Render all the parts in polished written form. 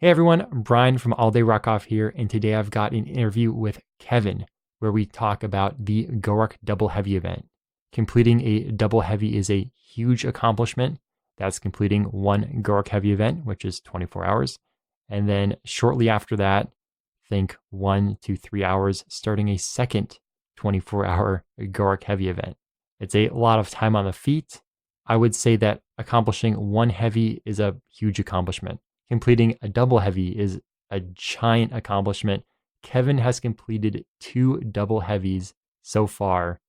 Hey everyone, Brian from All Day Ruckoff here, and today I've got an interview with Kevin where we talk about the GORUCK Double Heavy event. Completing a double heavy is a huge accomplishment. That's completing one GORUCK Heavy event, which is 24 hours. And then shortly after that, think 1 to 3 hours, starting a second 24-hour GORUCK Heavy event. It's a lot of time on the feet. I would say that accomplishing one heavy is a huge accomplishment. Completing a double heavy is a giant accomplishment. Kevin has completed 2 double heavies so far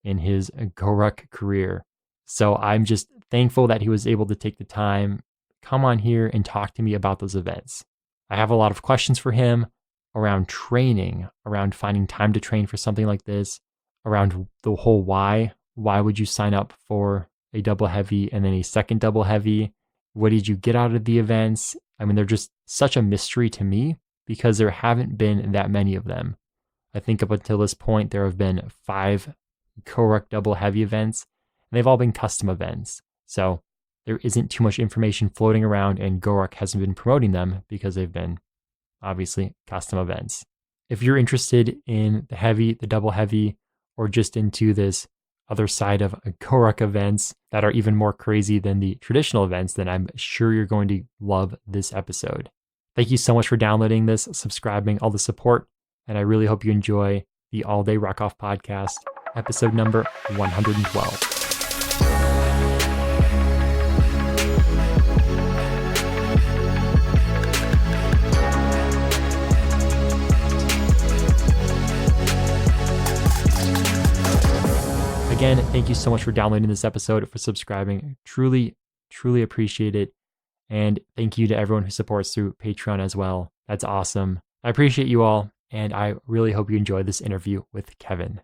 in his GORUCK career. So I'm just thankful that he was able to take the time, come on here and talk to me about those events. I have a lot of questions for him around training, around finding time to train for something like this, around the whole why. Why would you sign up for a double heavy and then a second double heavy? What did you get out of the events? I mean, they're just such a mystery to me because there haven't been that many of them. I think up until this point, there have been 5 GORUCK Double Heavy events, and they've all been custom events. So there isn't too much information floating around, and GORUCK hasn't been promoting them because they've been obviously custom events. If you're interested in the heavy, the double heavy, or just into this other side of GORUCK events that are even more crazy than the traditional events, then I'm sure you're going to love this episode. Thank you so much for downloading this, subscribing, all the support, and I really hope you enjoy the All Day Ruckoff podcast, episode number 112. Again, thank you so much for downloading this episode, for subscribing. Truly, truly appreciate it. And thank you to everyone who supports through Patreon as well. That's awesome. I appreciate you all, and I really hope you enjoy this interview with Kevin.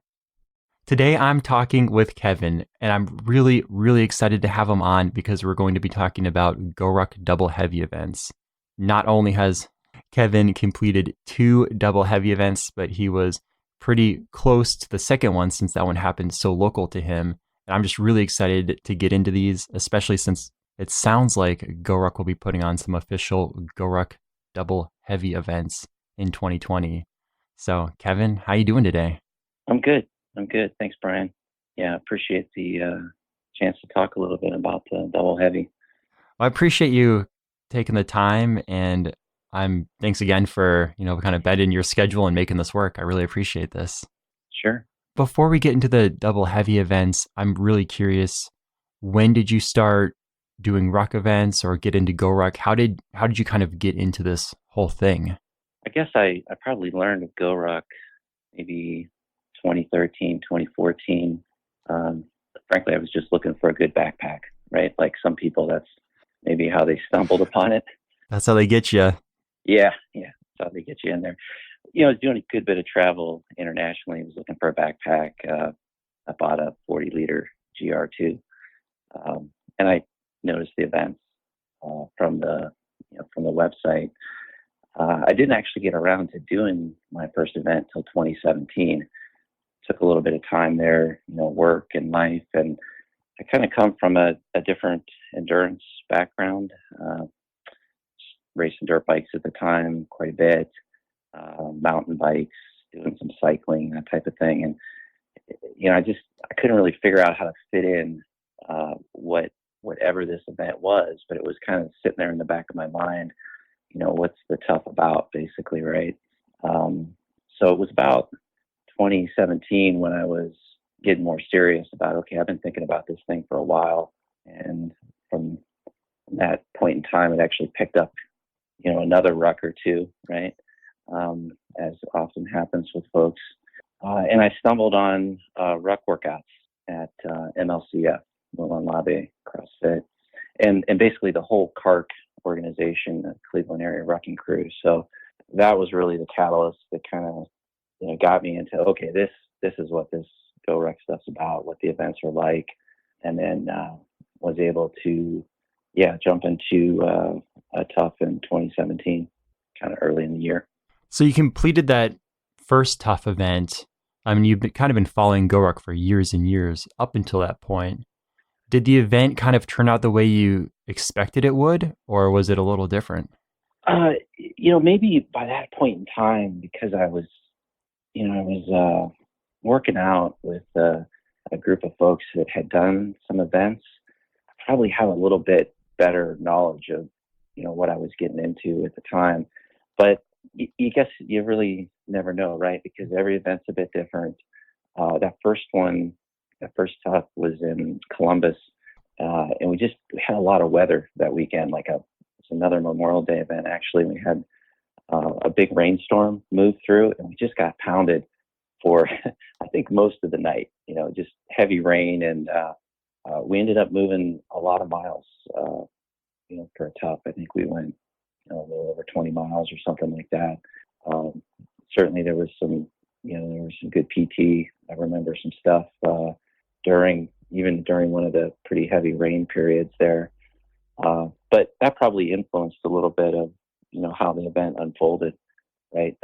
Today, I'm talking with Kevin, and I'm really, really excited to have him on because we're going to be talking about GORUCK Double Heavy events. Not only has Kevin completed 2 double heavy events, but he was pretty close to the second one since that one happened so local to him. And I'm just really excited to get into these, especially since it sounds like GORUCK will be putting on some official GORUCK Double Heavy events in 2020. So Kevin, how you doing today? I'm good. Thanks, Brian. Yeah, appreciate the chance to talk a little bit about the double heavy. Well, I appreciate you taking the time, and thanks again for, kind of bending your schedule and making this work. I really appreciate this. Sure. Before we get into the double heavy events, I'm really curious, when did you start doing ruck events or get into GORUCK? How did you kind of get into this whole thing? I guess I probably learned of GORUCK maybe 2013, 2014. Frankly, I was just looking for a good backpack, right? Like some people, that's maybe how they stumbled upon it. That's how they get you. Yeah, that's how they get you in there. I was doing a good bit of travel internationally. I was looking for a backpack. I bought a 40-liter GR2, and I noticed the events from the website. I didn't actually get around to doing my first event till 2017. Took a little bit of time there, work and life, and I kind of come from a different endurance background. Racing dirt bikes at the time quite a bit, mountain bikes, doing some cycling, that type of thing. And, I couldn't really figure out how to fit in whatever this event was, but it was kind of sitting there in the back of my mind, what's the tough about, basically, right? So it was about 2017 when I was getting more serious about, okay, I've been thinking about this thing for a while. And from that point in time, it actually picked up another ruck or two, right? As often happens with folks. And I stumbled on ruck workouts at MLCF, Milan Labe CrossFit, and basically the whole CARC organization, the Cleveland Area Rucking Crew. So that was really the catalyst that kind of got me into, okay, this is what this GORUCK stuff's about, what the events are like, and then was able to jump into a tough in 2017, kind of early in the year. So you completed that first tough event. I mean, you've kind of been following GORUCK for years and years up until that point. Did the event kind of turn out the way you expected it would, or was it a little different? Maybe by that point in time, because I was working out with a group of folks that had done some events. I probably have a little bit better knowledge of, what I was getting into at the time. But you guess you really never know, right? Because every event's a bit different. That first tough was in Columbus, and we had a lot of weather that weekend. It's another Memorial Day event. Actually, we had a big rainstorm move through, and we just got pounded for I think most of the night. Just heavy rain, and we ended up moving a lot of miles. For a tough, I think we went a little over 20 miles or something like that. Certainly, there was some good PT. I remember some stuff during one of the pretty heavy rain periods there. But that probably influenced a little bit of how the event unfolded. Right.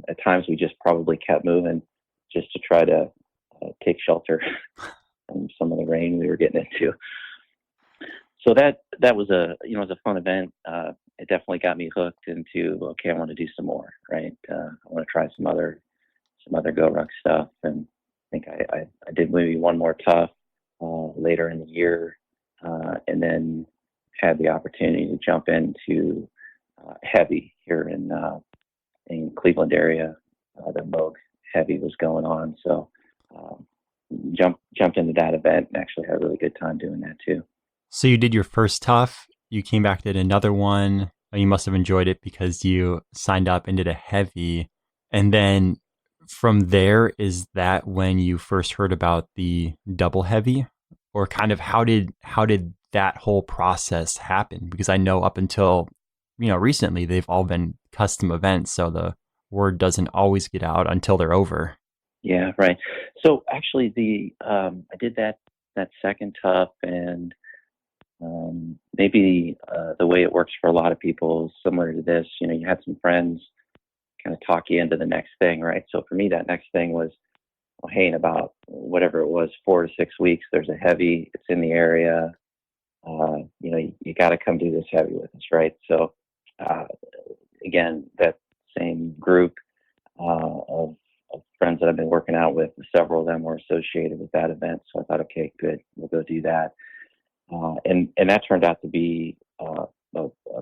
At times, we just probably kept moving just to try to take shelter from some of the rain we were getting into. So that was a fun event. It definitely got me hooked into, okay, I want to do some more, right? I want to try some other GORUCK stuff, and I think I did maybe one more tough later in the year, and then had the opportunity to jump into heavy here in Cleveland area. The Moog heavy was going on, so jumped into that event and actually had a really good time doing that too. So you did your first tough, you came back, did another one. You must have enjoyed it because you signed up and did a heavy. And then from there, is that when you first heard about the double heavy? Or kind of how did that whole process happen? Because I know up until, recently, they've all been custom events. So the word doesn't always get out until they're over. Yeah, right. So actually I did that second tough, and maybe the way it works for a lot of people is similar to this. You had some friends kind of talk you into the next thing, right? So for me, that next thing was, well, hey, in about whatever it was, 4 to 6 weeks, there's a heavy, it's in the area. You got to come do this heavy with us, right? So again, that same group of friends that I've been working out with, several of them were associated with that event. So I thought, okay, good, we'll go do that. And that turned out to be a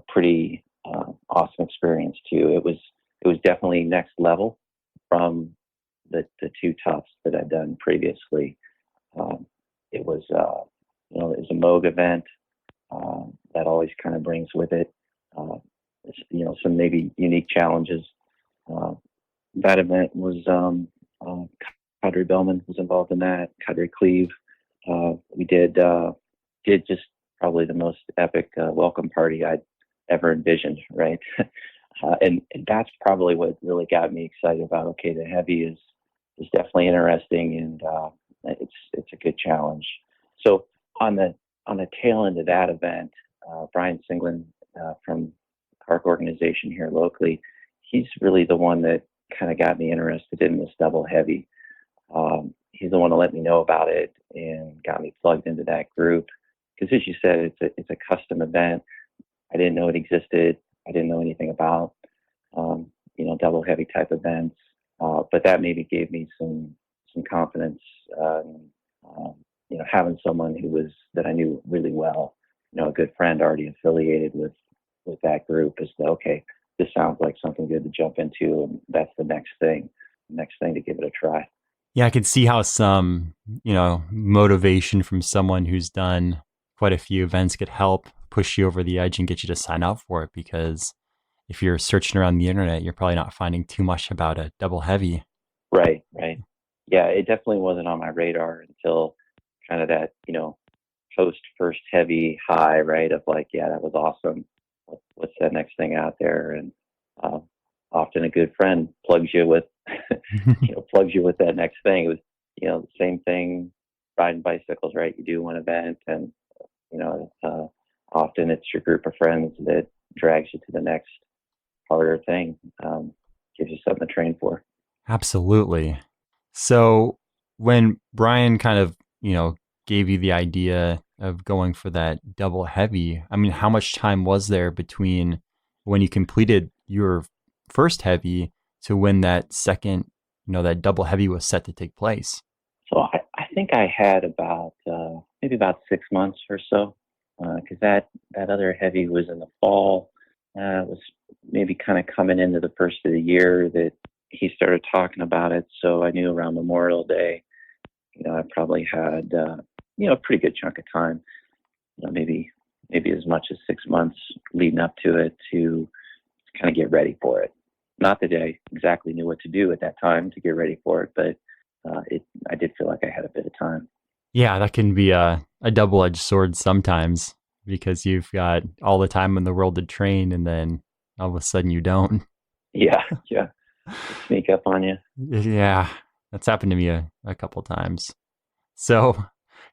pretty awesome experience too. It was definitely next level from the two toughs that I'd done previously. It was a Moog event that always kind of brings with it some maybe unique challenges. That event was Kadri Bellman was involved in that. Kadri Cleve. We did just probably the most epic welcome party I'd ever envisioned, right? And that's probably what really got me excited about, okay, the heavy is definitely interesting, and it's a good challenge. So on the tail end of that event, Brian Singlin from Park Organization here locally, he's really the one that kind of got me interested in this double heavy. He's the one to let me know about it and got me plugged into that group. Because as you said, it's a custom event. I didn't know it existed. I didn't know anything about, double heavy type events. But that maybe gave me some confidence. Having someone that I knew really well, a good friend already affiliated with that group, is okay, this sounds like something good to jump into, and that's the next thing to give it a try. Yeah, I could see how some, motivation from someone who's done quite a few events could help push you over the edge and get you to sign up for it. Because if you're searching around the internet, you're probably not finding too much about a double heavy. Right. Yeah, it definitely wasn't on my radar until kind of that, post first heavy high, right? Of like, yeah, that was awesome. What's that next thing out there? And often a good friend plugs you with, plugs you with that next thing. It was, the same thing, riding bicycles, right? You do one event, and often it's your group of friends that drags you to the next harder thing, gives you something to train for. Absolutely. So when Brian kind of, gave you the idea of going for that double heavy, I mean, how much time was there between when you completed your first heavy to when that second, that double heavy was set to take place? So I think I had about maybe about 6 months or so, because that other heavy was in the fall. It was maybe kind of coming into the first of the year that he started talking about it. So I knew around Memorial Day, I probably had a pretty good chunk of time, maybe as much as 6 months leading up to it to kind of get ready for it. Not that I exactly knew what to do at that time to get ready for it, but I did feel like I had a bit of time. Yeah, that can be a double-edged sword sometimes because you've got all the time in the world to train and then all of a sudden you don't. Yeah, yeah. Sneak up on you. Yeah, that's happened to me a couple times. So,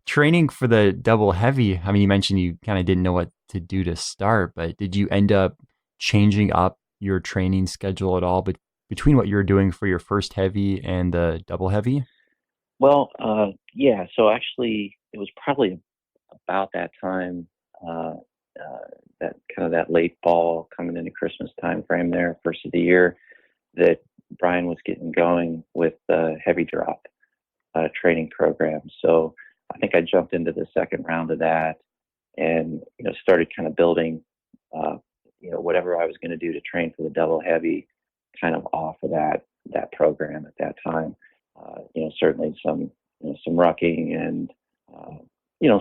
training for the double heavy, I mean, you mentioned you kind of didn't know what to do to start, but did you end up changing up your training schedule at all between what you were doing for your first heavy and the double heavy? Well, yeah. So actually, it was probably about that time, uh, that kind of that late fall, coming into Christmas time frame there, first of the year, that Brian was getting going with the heavy drop training program. So I think I jumped into the second round of that, and started kind of building, uh, whatever I was going to do to train for the double heavy, kind of off of that program at that time. Certainly some rucking and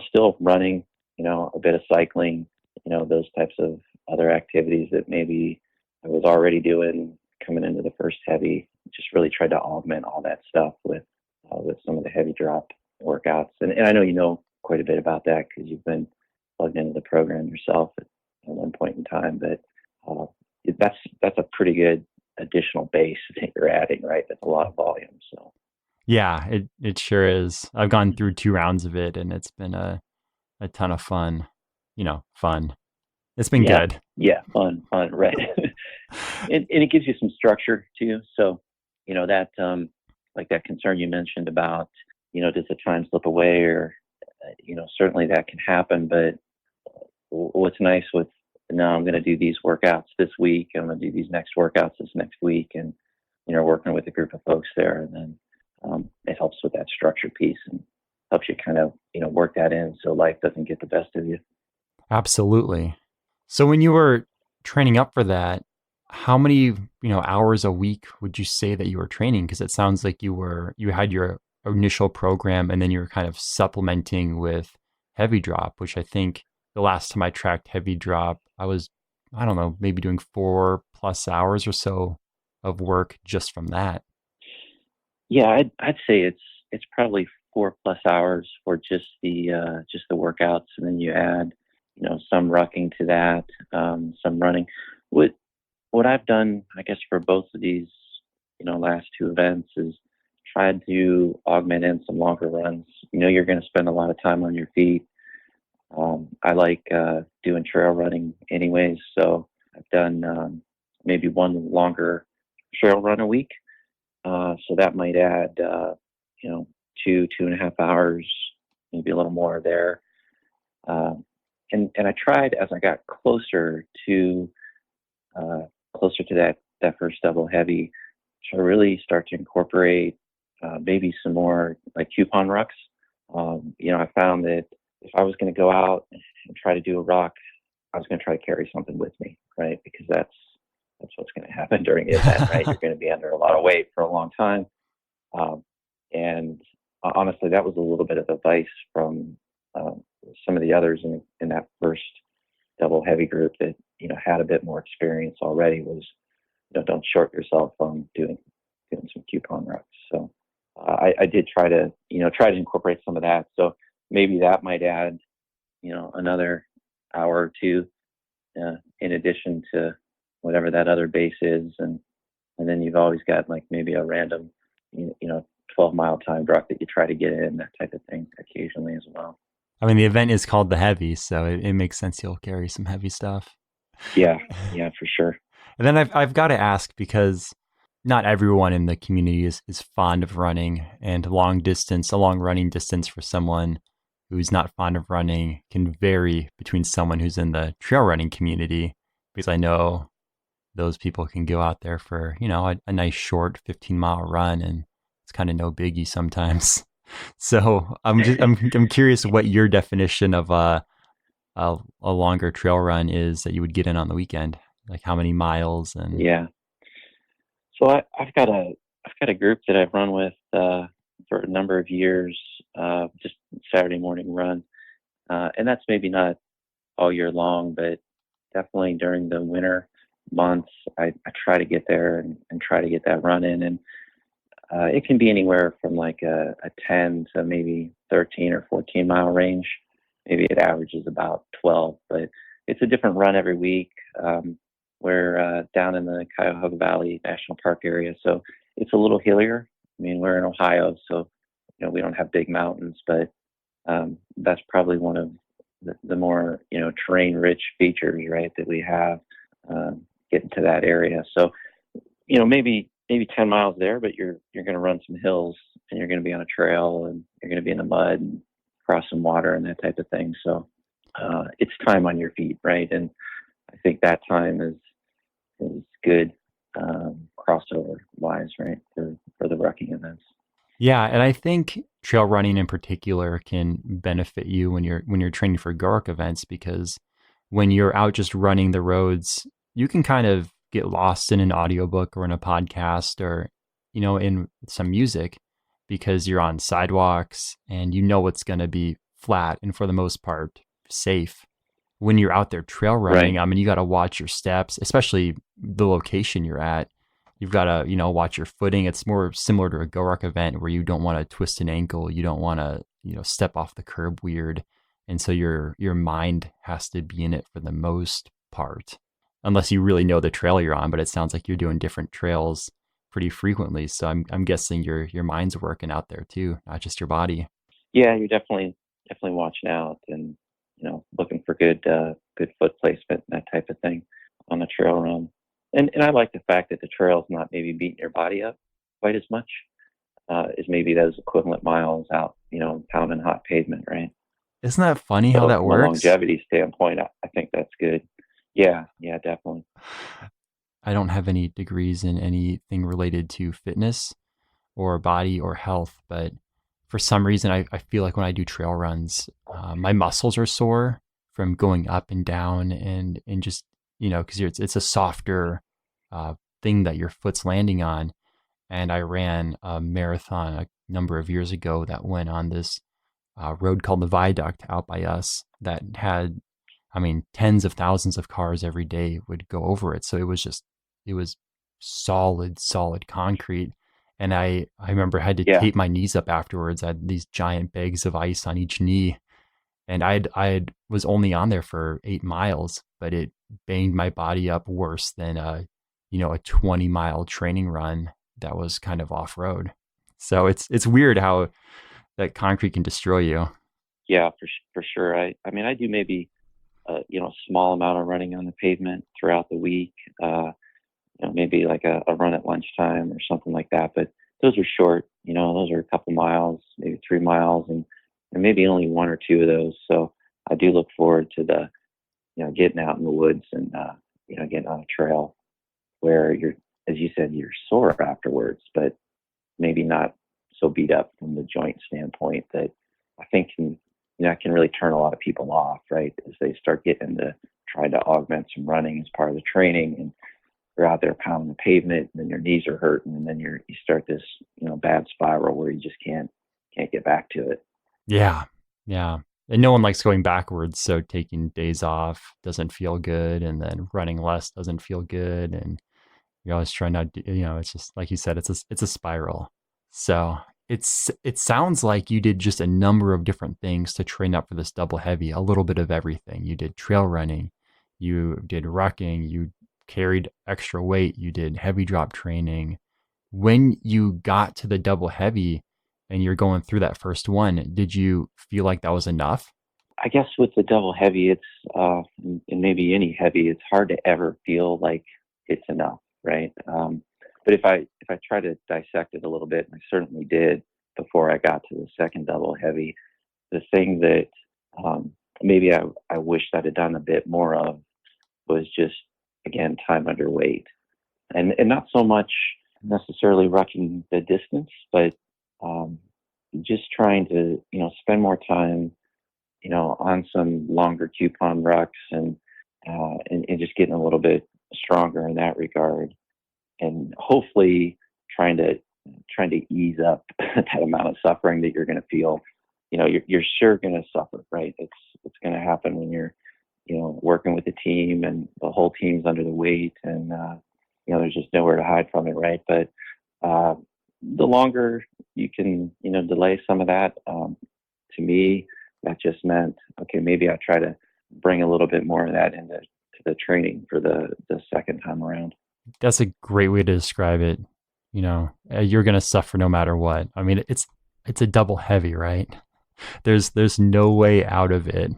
still running, a bit of cycling, those types of other activities that maybe I was already doing coming into the first heavy. Just really tried to augment all that stuff with some of the heavy drop workouts. And I know you know quite a bit about that because you've been plugged into the program yourself at one point in time. But uh, that's a pretty good additional base that you're adding, right? That's a lot of volume. So Yeah, it sure is. I've gone through 2 rounds of it and it's been a ton of fun. Fun. It's been yeah, good. yeah, fun, right? And it gives you some structure too. So that like that concern you mentioned about does the time slip away, or certainly that can happen. But what's nice with, now I'm going to do these workouts this week, I'm going to do these next workouts this next week, and working with a group of folks there, and then it helps with that structure piece and helps you kind of work that in so life doesn't get the best of you. Absolutely. So when you were training up for that, how many, hours a week would you say that you were training? Because it sounds like you had your initial program and then you were kind of supplementing with heavy drop, which I think the last time I tracked heavy drop, I don't know, maybe doing 4+ hours or so of work just from that. Yeah, I'd say it's probably 4+ hours for just the workouts, and then you add some rucking to that, some running. What I've done, I guess, for both of these last two events is tried to augment in some longer runs. You're going to spend a lot of time on your feet. I like doing trail running anyways, so I've done maybe one longer trail run a week. So that might add, 2.5 hours, maybe a little more there. Uh, and I tried, as I got closer to that first double heavy, to really start to incorporate maybe some more like coupon rucks. I found that if I was going to go out and try to do a ruck, I was going to try to carry something with me, right? Because that's what's going to happen during the event, right? You're going to be under a lot of weight for a long time. Um, and honestly, that was a little bit of advice from some of the others in that first double heavy group that had a bit more experience already. Was don't short yourself on doing some coupon rucks. So I did try to incorporate some of that. So maybe that might add another hour or two in addition to whatever that other base is, and then you've always got like maybe a random 12-mile time ruck that you try to get in, that type of thing occasionally as well. I mean, the event is called the heavy, so it makes sense you'll carry some heavy stuff. Yeah, yeah, for sure. And then I've got to ask because not everyone in the community is fond of running, and a long running distance for someone who's not fond of running can vary between someone who's in the trail running community. Because I know those people can go out there for, a nice short 15-mile run, and it's kind of no biggie sometimes. So I'm curious what your definition of a longer trail run is that you would get in on the weekend, like how many miles and Yeah. So I've got a group that I've run with for a number of years, just Saturday morning run, and that's maybe not all year long, but definitely during the winter months, I try to get there and try to get that run in, and it can be anywhere from like a 10 to maybe 13 or 14 mile range. Maybe it averages about 12, but it's a different run every week. We're down in the Cuyahoga Valley National Park area, so it's a little hillier. I mean, we're in Ohio, so we don't have big mountains, but that's probably one of the more terrain-rich features, right, that we have getting to that area. So maybe 10 miles there, but you're going to run some hills, and you're going to be on a trail, and you're going to be in the mud and cross some water and that type of thing. So it's time on your feet, right? And I think that time is good crossover wise, right, for the rucking events. yeah, and I think trail running in particular can benefit you when you're training for GORUCK events, because when you're out just running the roads, you can kind of get lost in an audiobook or in a podcast or in some music, because you're on sidewalks and it's going to be flat and for the most part safe. When you're out there trail running, Right. I mean, you got to watch your steps, especially the location you're at. You've got to, watch your footing. It's more similar to a GORUCK event where you don't want to twist an ankle. You don't want to, step off the curb weird. And so your mind has to be in it for the most part, unless you really know the trail you're on. But it sounds like you're doing different trails pretty frequently. So I'm guessing your mind's working out there too, not just your body. Yeah, you're definitely watching out and looking for good foot placement and that type of thing on the trail run. And I like the fact that the trail's not maybe beating your body up quite as much as maybe those equivalent miles out, pounding hot pavement, right? Isn't that funny how So that from a works? longevity standpoint, I think that's good. Yeah, yeah, definitely. I don't have any degrees in anything related to fitness or body or health, but for some reason, I feel like when I do trail runs, my muscles are sore from going up and down and just, because it's a softer uh, thing that your foot's landing on. And I ran a marathon a number of years ago that went on this road called the Viaduct out by us that had, I mean, tens of thousands of cars every day would go over it. So it was solid concrete. And I remember I had to Yeah, tape my knees up afterwards. I had these giant bags of ice on each knee. And I was only on there for 8 miles, but it banged my body up worse than a 20-mile training run that was kind of off road. So it's weird how that concrete can destroy you. yeah, for sure. I mean, I do maybe a small amount of running on the pavement throughout the week. Maybe like a run at lunchtime or something like that. But those are short. Those are a couple miles, maybe 3 miles, and maybe only one or two of those. So I do look forward to the getting out in the woods and getting on a trail where you're, as you said, you're sore afterwards, but maybe not so beat up from the joint standpoint that I think can really turn a lot of people off, right? As they start getting into trying to augment some running as part of the training, and you're out there pounding the pavement, and then your knees are hurting, and then you start this bad spiral where you just can't get back to it. Yeah. Yeah. And no one likes going backwards. So taking days off doesn't feel good. And then running less doesn't feel good. And you're always trying not to, it's just like you said, it's a spiral. So it sounds like you did just a number of different things to train up for this double heavy, a little bit of everything. You did trail running, you did rucking, you carried extra weight, you did heavy drop training. When you got to the double heavy and you're going through that first one, did you feel like that was enough? I guess with the double heavy, it's and maybe any heavy, it's hard to ever feel like it's enough, right? But if I try to dissect it a little bit, and I certainly did before I got to the second double heavy, the thing that maybe I wished I'd have done a bit more of was just again, time under weight, and not so much necessarily rucking the distance, but um, just trying to spend more time on some longer coupon rucks and just getting a little bit stronger in that regard, and hopefully trying to trying to ease up that amount of suffering that you're going to feel. You're sure going to suffer, right? It's going to happen when you're working with the team and the whole team's under the weight, and there's just nowhere to hide from it, right? But uh, the longer you can delay some of that, to me that just meant, okay, maybe I try to bring a little bit more of that into the training for the second time around. That's a great way to describe it. You're going to suffer no matter what. I mean, it's a double heavy, right? There's no way out of it.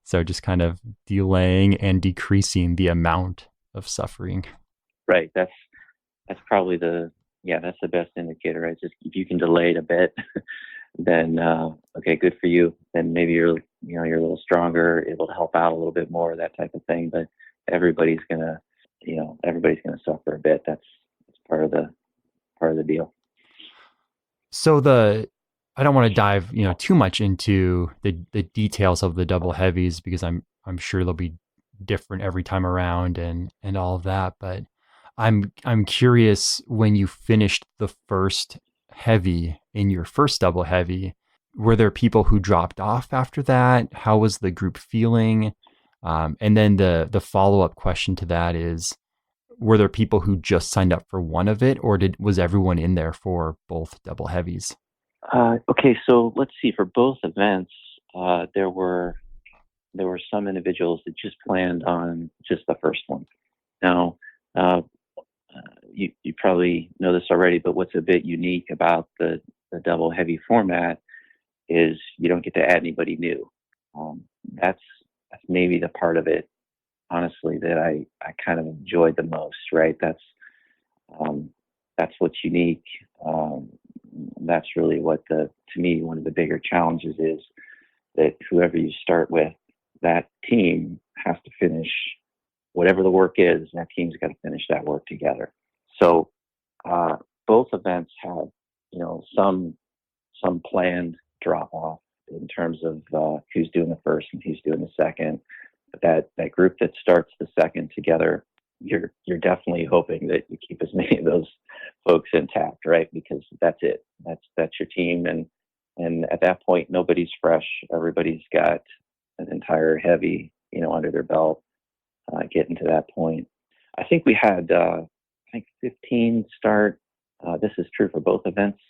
So just kind of delaying and decreasing the amount of suffering. Right. That's probably that's the best indicator, right? Just if you can delay it a bit, then okay, good for you. Then maybe you're a little stronger, able to help out a little bit more, that type of thing. But everybody's gonna everybody's gonna suffer a bit. That's part of the deal. So I don't want to dive, too much into the details of the double heavies because I'm sure they'll be different every time around and all of that. But I'm curious, when you finished the first heavy in your first double heavy, were there people who dropped off after that? How was the group feeling? And then the follow up question to that is, were there people who just signed up for one of it, or was everyone in there for both double heavies? Okay, so let's see. For both events, there were some individuals that just planned on just the first one. Now, you probably know this already, but what's a bit unique about the double heavy format is you don't get to add anybody new. That's maybe the part of it, honestly, that I kind of enjoyed the most. Right? That's what's unique. That's really what to me, one of the bigger challenges is that whoever you start with, that team has to finish whatever the work is. That team's got to finish that work together. So both events have some planned drop off in terms of who's doing the first and who's doing the second. But that group that starts the second together, you're definitely hoping that you keep as many of those folks intact, right? Because that's it. That's your team, and at that point, nobody's fresh. Everybody's got an entire heavy, under their belt. Getting to that point, I think we had 15 start. This is true for both events.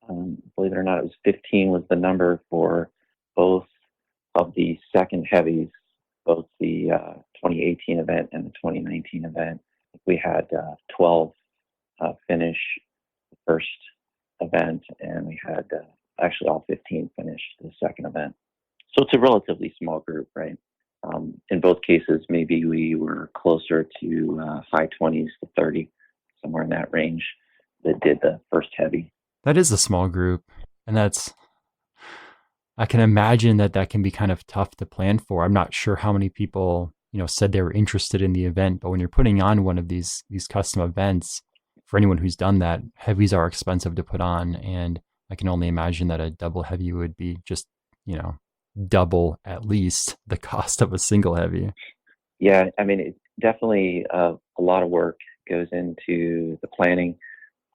Believe it or not, it was 15 was the number for both of the second heavies, both the 2018 event and the 2019 event. We had 12 finish the first event, and we had actually all 15 finish the second event. So it's a relatively small group, right? In both cases, maybe we were closer to high 20s to 30, somewhere in that range, that did the first heavy. That is a small group, and I can imagine that can be kind of tough to plan for. I'm not sure how many people, said they were interested in the event, but when you're putting on one of these custom events, for anyone who's done that, heavies are expensive to put on, and I can only imagine that a double heavy would be just, double at least the cost of a single heavy. Yeah, I mean, it definitely a lot of work goes into the planning.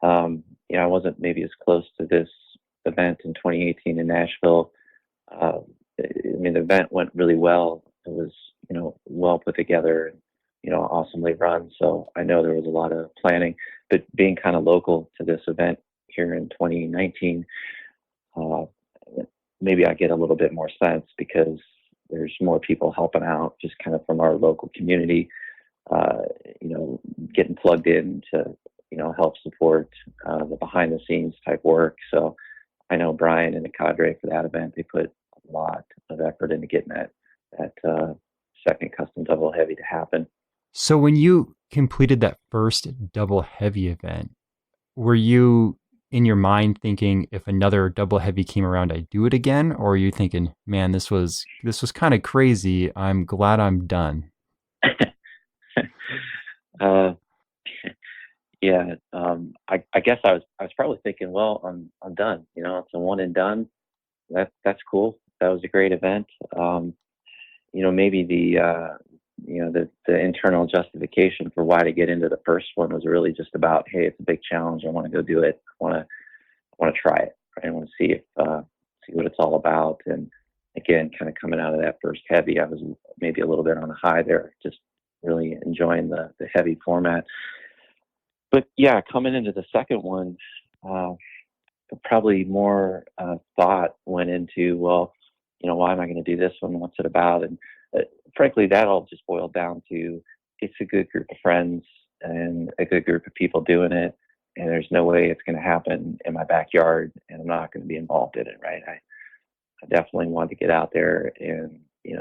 I wasn't maybe as close to this event in 2018 in Nashville. I mean, the event went really well. It was, well put together, awesomely run. So I know there was a lot of planning, but being kind of local to this event here in 2019, maybe I get a little bit more sense because there's more people helping out just kind of from our local community, getting plugged in to, help support the behind the scenes type work. So I know Brian and the cadre for that event, they put a lot of effort into getting that second custom double heavy to happen. So when you completed that first double heavy event, were you in your mind thinking, if another double heavy came around, I'd do it again? Or are you thinking, man, this was kind of crazy. I'm glad I'm done. Uh, yeah. I guess I was probably thinking, well, I'm done. You know, it's a one and done. That's cool. That was a great event. Maybe the internal justification for why to get into the first one was really just about, hey, it's a big challenge. I want to go do it. I want to try it. Right? I want to see what it's all about. And again, kind of coming out of that first heavy, I was maybe a little bit on a high there, just really enjoying the heavy format. But yeah, coming into the second one, uh, probably more thought went into, well, why am I going to do this one? What's it about? And frankly, that all just boiled down to, it's a good group of friends and a good group of people doing it. And there's no way it's going to happen in my backyard, and I'm not going to be involved in it, right? I definitely wanted to get out there and,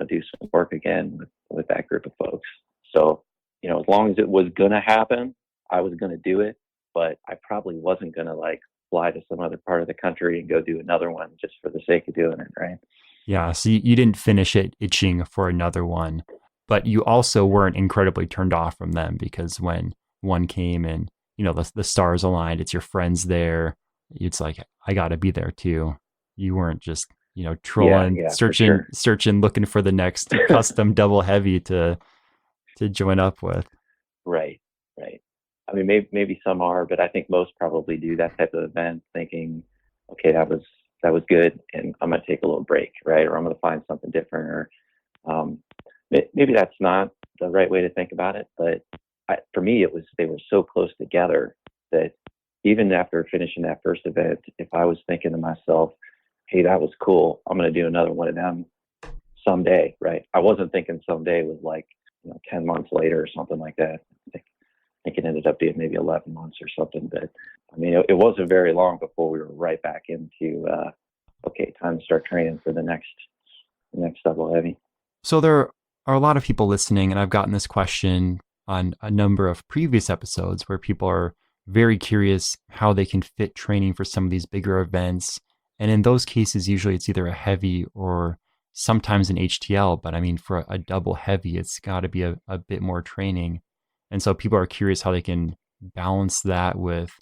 do some work again with that group of folks. So, as long as it was going to happen, I was going to do it, but I probably wasn't going to like fly to some other part of the country and go do another one just for the sake of doing it, right? Yeah, so you didn't finish it itching for another one, but you also weren't incredibly turned off from them because when one came and the stars aligned, it's your friends there. It's like I got to be there too. You weren't just Yeah, trolling, yeah, for searching, sure. searching, looking for the next custom double heavy to join up with. Right, right. I mean, maybe some are, but I think most probably do that type of event thinking, okay, that was good, and I'm gonna take a little break, right? Or I'm gonna find something different, or maybe that's not the right way to think about it. But for me, it was they were so close together that even after finishing that first event, if I was thinking to myself, hey, that was cool, I'm gonna do another one of them someday, right? I wasn't thinking someday was like 10 months later or something like that. I think it ended up being maybe 11 months or something. But I mean, it wasn't very long before we were right back into, okay, time to start training for the next double heavy. So there are a lot of people listening, and I've gotten this question on a number of previous episodes where people are very curious how they can fit training for some of these bigger events. And in those cases, usually it's either a heavy or sometimes an HTL. But I mean, for a double heavy, it's got to be a bit more training. And so people are curious how they can balance that with,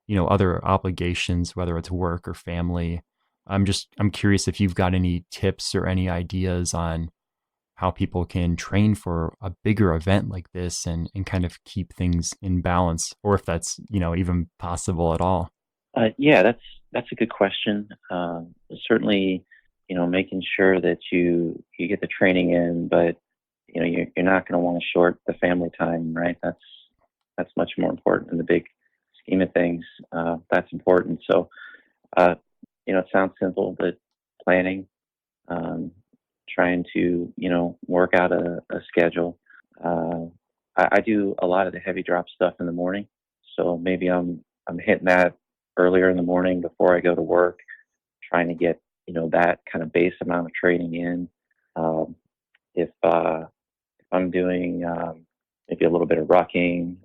other obligations, whether it's work or family. I'm curious if you've got any tips or any ideas on how people can train for a bigger event like this and kind of keep things in balance, or if that's even possible at all. Yeah, that's a good question. Certainly, making sure that you get the training in, but you're not going to want to short the family time, right? That's much more important in the big scheme of things. That's important. So, uh, it sounds simple, but planning, um, trying to work out a schedule. Uh, I do a lot of the heavy drop stuff in the morning, so maybe I'm hitting that earlier in the morning before I go to work, trying to get that kind of base amount of training in. Um, if I'm doing maybe a little bit of rucking,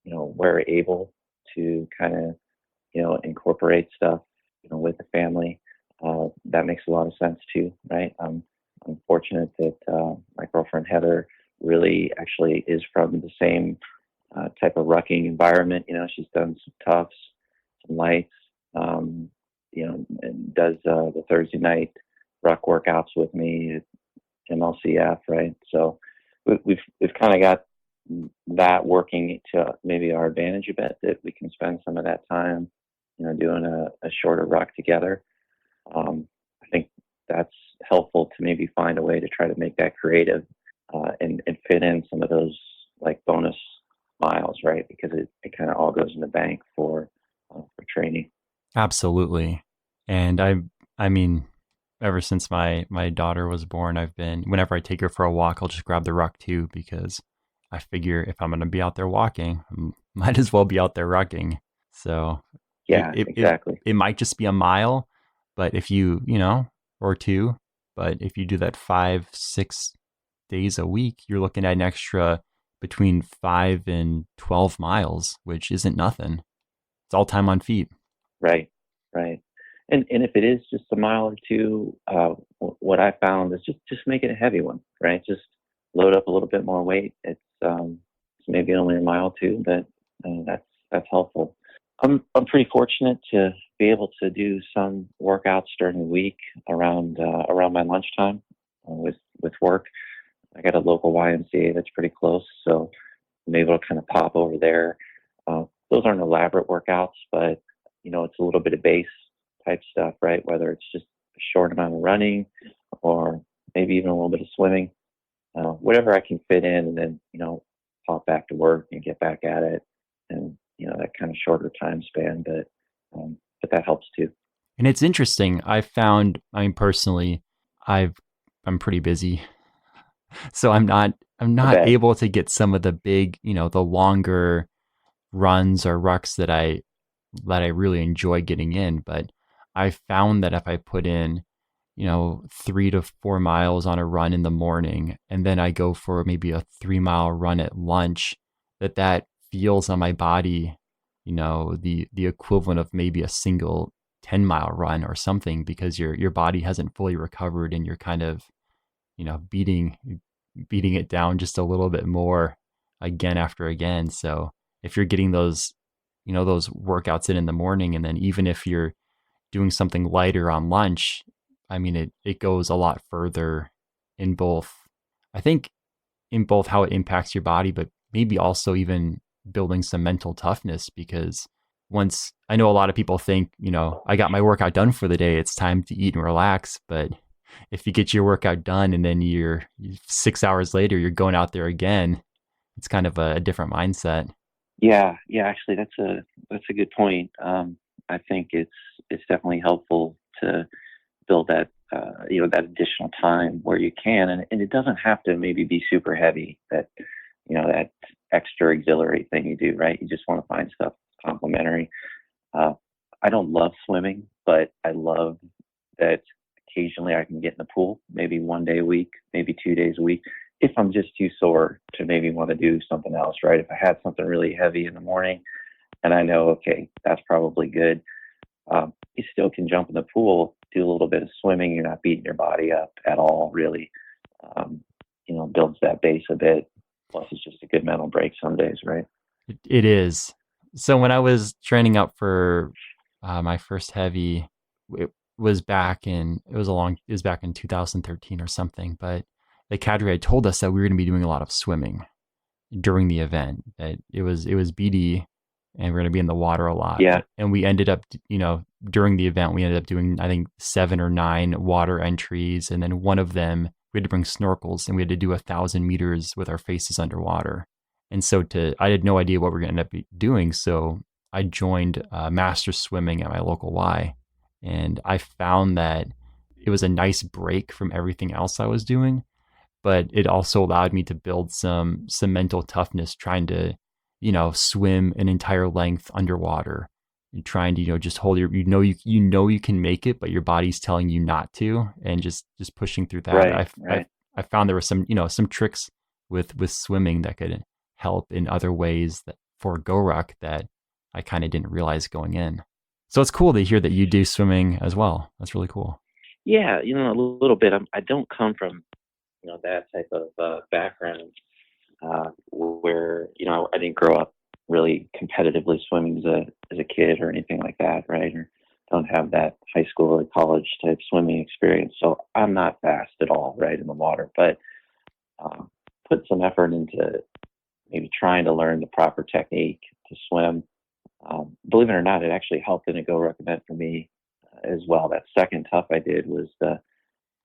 where able to kind of incorporate stuff, with the family. That makes a lot of sense too, right? I'm fortunate that my girlfriend Heather really actually is from the same type of rucking environment. She's done some toughs, some lights, and does the Thursday night ruck workouts with me at MLCF, right? So we've kind of got that working to maybe our advantage a bit, that we can spend some of that time, doing a shorter ruck together. I think that's helpful to maybe find a way to try to make that creative, and fit in some of those like bonus miles, right? Because it kind of all goes in the bank for training. Absolutely. And I mean, ever since my daughter was born, I've been whenever I take her for a walk, I'll just grab the ruck too because I figure if I'm going to be out there walking, might as well be out there rucking. So it, Yeah, it it exactly. it might just be a mile, but if or two, but if you do that 5, 6 days a week, you're looking at an extra between 5 and 12 miles, which isn't nothing. It's all time on feet. Right, right. And if it is just a mile or two, what I found is just make it a heavy one, right? Just load up a little bit more weight. It's maybe only a mile too, but that's helpful. I'm pretty fortunate to be able to do some workouts during the week around my lunchtime with work. I got a local YMCA that's pretty close, so I'm able to kind of pop over there. Those aren't elaborate workouts, but it's a little bit of base type stuff, right? Whether it's just a short amount of running or maybe even a little bit of swimming, whatever I can fit in, and then pop back to work and get back at it, and that kind of shorter time span, but that helps too. And it's interesting. I found, I mean, personally, I'm pretty busy, so I'm not I bet. able to get some of the big, the longer runs or rucks that I really enjoy getting in. But I found that if I put in, 3 to 4 miles on a run in the morning, and then I go for maybe a 3 mile run at lunch, that feels on my body, the equivalent of maybe a single 10 mile run or something, because your body hasn't fully recovered and you're kind of, beating it down just a little bit more again after again. So if you're getting those workouts in the morning, and then even if you're doing something lighter on lunch, I mean, it goes a lot further in both, I think, in both how it impacts your body, but maybe also even building some mental toughness. Because once, I know a lot of people think, I got my workout done for the day, it's time to eat and relax. But if you get your workout done and then you're 6 hours later, you're going out there again, it's kind of a different mindset. Yeah. Actually, that's a good point. I think it's definitely helpful to build that additional time where you can, and it doesn't have to maybe be super heavy. That extra auxiliary thing you do, right? You just want to find stuff complementary. Uh, I don't love swimming, but I love that occasionally I can get in the pool, maybe 1 day a week, maybe 2 days a week, if I'm just too sore to maybe want to do something else, right? If I had something really heavy in the morning and I know, okay, that's probably good, you still can jump in the pool, do a little bit of swimming. You're not beating your body up at all, really. Builds that base a bit. Plus, it's just a good mental break some days, right? It is. So when I was training up for my first heavy, it was back in 2013 or something. But the cadre had told us that we were going to be doing a lot of swimming during the event. That it was BD, and we're going to be in the water a lot. Yeah, And we ended up, during the event, we ended up doing, I think, 7 or 9 water entries, and then one of them we had to bring snorkels, and we had to do 1,000 meters with our faces underwater. And so I had no idea what we are going to end up doing. So I joined master swimming at my local Y, and I found that it was a nice break from everything else I was doing, but it also allowed me to build some mental toughness trying to, swim an entire length underwater and trying to, just hold you can make it, but your body's telling you not to, and just pushing through that. right, right. I found there were some tricks with swimming that could help in other ways that for GORUCK that I kind of didn't realize going in. So it's cool to hear that you do swimming as well. That's really cool. Yeah, a little bit. I don't come from that type of background where I didn't grow up really competitively swimming as a kid or anything like that, right? Or don't have that high school or college type swimming experience, so I'm not fast at all, right, in the water. But put some effort into maybe trying to learn the proper technique to swim. Believe it or not, it actually helped in a Go Ruck event for me as well. That second tough I did was the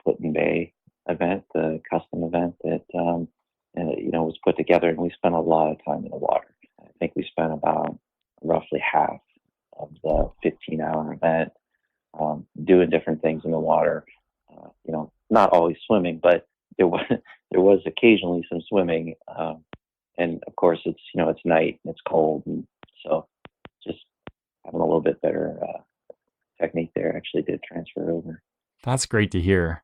Put Bay event, the custom event that was put together, and we spent a lot of time in the water. I think we spent about roughly half of the 15-hour event doing different things in the water. Not always swimming, but there was there was occasionally some swimming, and of course it's night and it's cold, and so just having a little bit better technique there actually did transfer over. That's great to hear.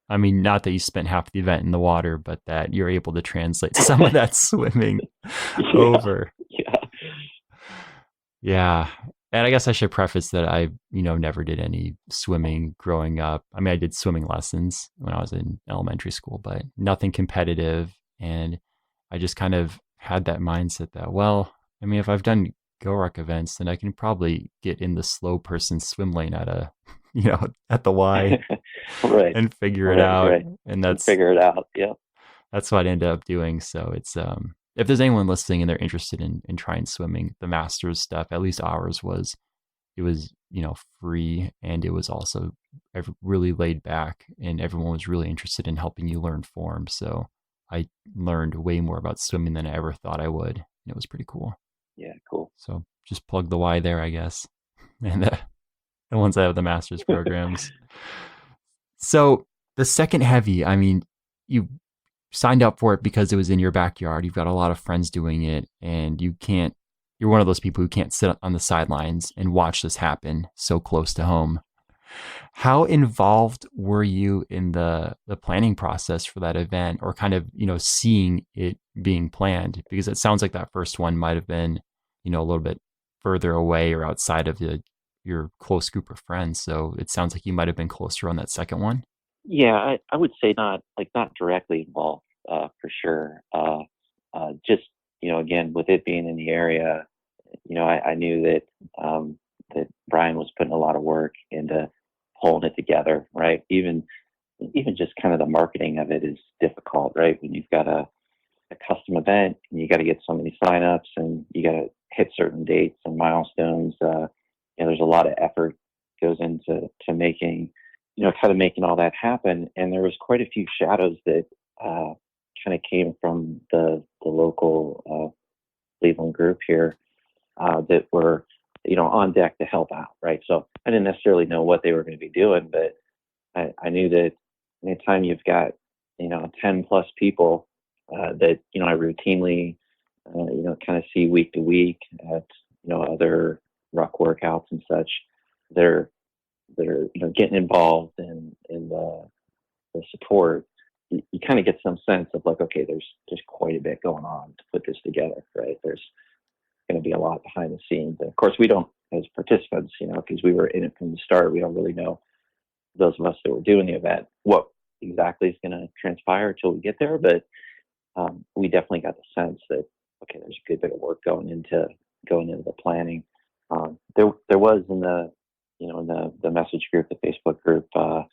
I mean, not that you spent half the event in the water, but that you're able to translate some of that swimming Yeah, over. yeah. Yeah. And I guess I should preface that I, never did any swimming growing up. I mean, I did swimming lessons when I was in elementary school, but nothing competitive. And I just kind of had that mindset that, well, I mean, if I've done GORUCK events, then I can probably get in the slow person swim lane at a, at the Y Right, and figure it right, out. right. And And figure it out. Yeah. that's what I ended up doing. So it's, if there's anyone listening and they're interested in trying swimming, the masters stuff, at least ours was, it was, free, and it was also really laid back, and everyone was really interested in helping you learn form. So I learned way more about swimming than I ever thought I would. And it was pretty cool. Yeah. Cool. So just plug the Y there, I guess. And the ones that have the master's programs. So the second heavy, I mean, you signed up for it because it was in your backyard. You've got a lot of friends doing it, and you're one of those people who can't sit on the sidelines and watch this happen so close to home. How involved were you in the planning process for that event, or kind of, seeing it being planned? Because it sounds like that first one might have been, a little bit further away or outside of your close group of friends. So it sounds like you might have been closer on that second one. Yeah, I would say not directly involved, for sure. Just, again, with it being in the area, I knew that Brian was putting a lot of work into pulling it together, right? Even just kind of the marketing of it is difficult, right? When you've got a custom event and you got to get so many signups and you got to hit certain dates and milestones. There's a lot of effort goes into making, kind of making all that happen. And there was quite a few shadows that kind of came from the local Cleveland group here that were, on deck to help out, right? So I didn't necessarily know what they were going to be doing, but I knew that anytime you've got, 10 plus people that, I routinely, kind of see week to week at, other ruck workouts and such, they're, getting involved in the support. You kind of get some sense of like, okay, there's quite a bit going on to put this together, right? There's going to be a lot behind the scenes. And of course, we don't, as participants, because we were in it from the start, we don't really know, those of us that were doing the event, what exactly is going to transpire until we get there. But we definitely got the sense that, okay, there's a good bit of work going into the planning. There was in the, in the message group, the Facebook group, a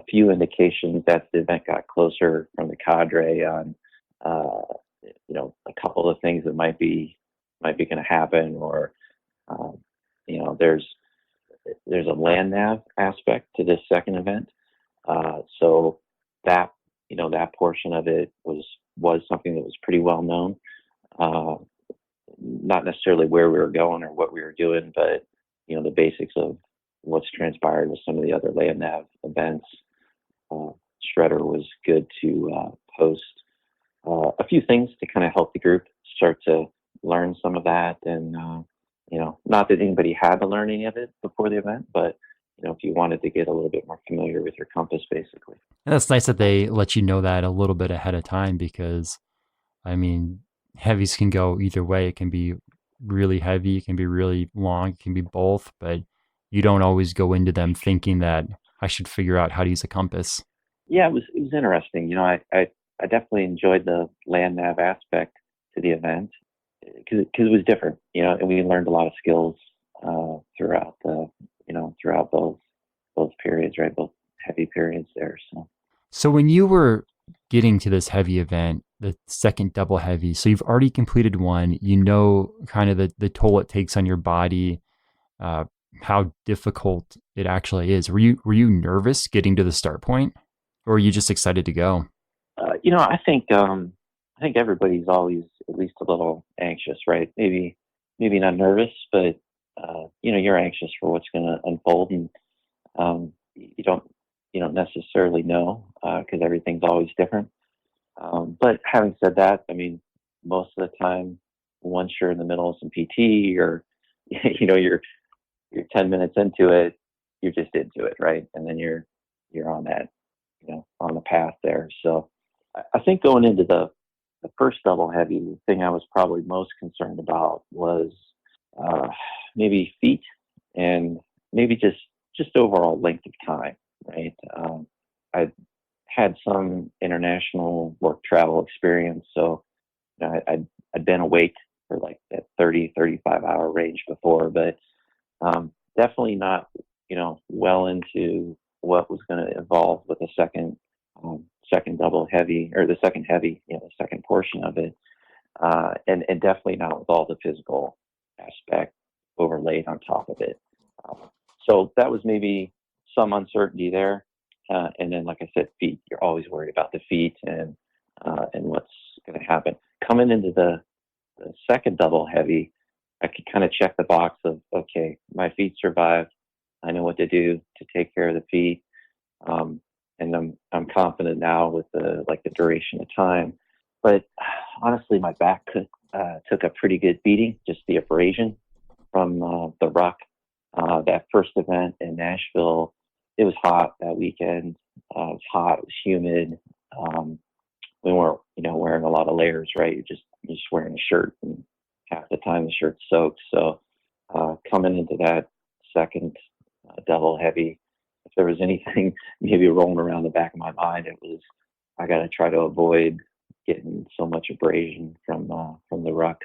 few indications as the event got closer from the cadre on, a couple of things that might be going to happen, or, there's a land nav aspect to this second event. So that, that portion of it was something that was pretty well known. Not necessarily where we were going or what we were doing, but, the basics of what's transpired with some of the other land nav events. Shredder was good to post a few things to kind of help the group start to learn some of that. And, not that anybody had to learn any of it before the event, but, if you wanted to get a little bit more familiar with your compass, basically. And that's nice that they let you know that a little bit ahead of time, because I mean, heavies can go either way. It can be really heavy, it can be really long, it can be both, but you don't always go into them thinking that I should figure out how to use a compass. Yeah, it was interesting. I definitely enjoyed the land nav aspect to the event because it was different, and we learned a lot of skills throughout throughout both periods, right? Both heavy periods there. So So when you were getting to this heavy event, the second double heavy, so you've already completed one, kind of the toll it takes on your body, uh, how difficult it actually is. Were you nervous getting to the start point, or were you just excited to go? I think everybody's always at least a little anxious, right? Maybe not nervous, but you're anxious for what's going to unfold, and you don't necessarily know because everything's always different. But having said that, I mean, most of the time, once you're in the middle of some PT, or you're 10 minutes into it, you're just into it, right? And then you're on that, on the path there. So I think going into the first double heavy, the thing I was probably most concerned about was uh, maybe feet, and maybe just overall length of time, right? I had some international work travel experience, so I'd I'd been awake for like that 30, 35 hour range before, but definitely not, well into what was going to evolve with the second double heavy, or the second heavy, the second portion of it. And definitely not with all the physical aspect overlaid on top of it. So that was maybe some uncertainty there. And then, like I said, feet. You're always worried about the feet and what's going to happen. Coming into the second double heavy, I could kind of check the box of, okay, my feet survived. I know what to do to take care of the feet. And I'm confident now with the duration of time. But honestly, my back took a pretty good beating, just the abrasion from the ruck. That first event in Nashville, it was hot that weekend. It was hot. It was humid. We weren't, wearing a lot of layers, right? You're just wearing a shirt, and half the time the shirt's soaked. So coming into that second double heavy, if there was anything maybe rolling around the back of my mind, it was, I got to try to avoid getting so much abrasion from the ruck,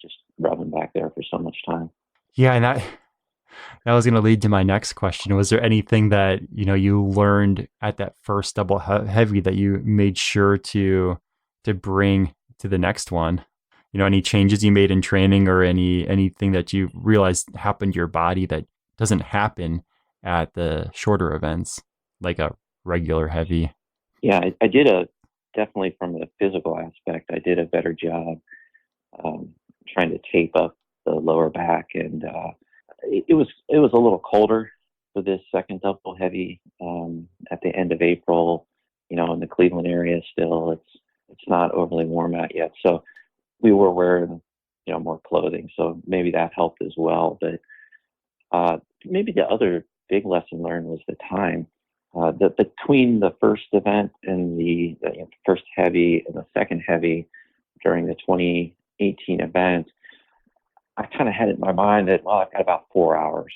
just rubbing back there for so much time. Yeah, and that was going to lead to my next question. Was there anything that, you learned at that first double heavy that you made sure to bring to the next one? Any changes you made in training, or anything that you realized happened to your body that doesn't happen at the shorter events, like a regular heavy? Yeah, I did definitely from the physical aspect, I did a better job trying to tape up the lower back, and it was a little colder for this second double heavy at the end of April. In the Cleveland area still, it's not overly warm out yet, so we were wearing more clothing, so maybe that helped as well. But maybe the other big lesson learned was the time. Between the first event and the first heavy and the second heavy during the 2018 event, I kind of had it in my mind that, well, I've got about 4 hours,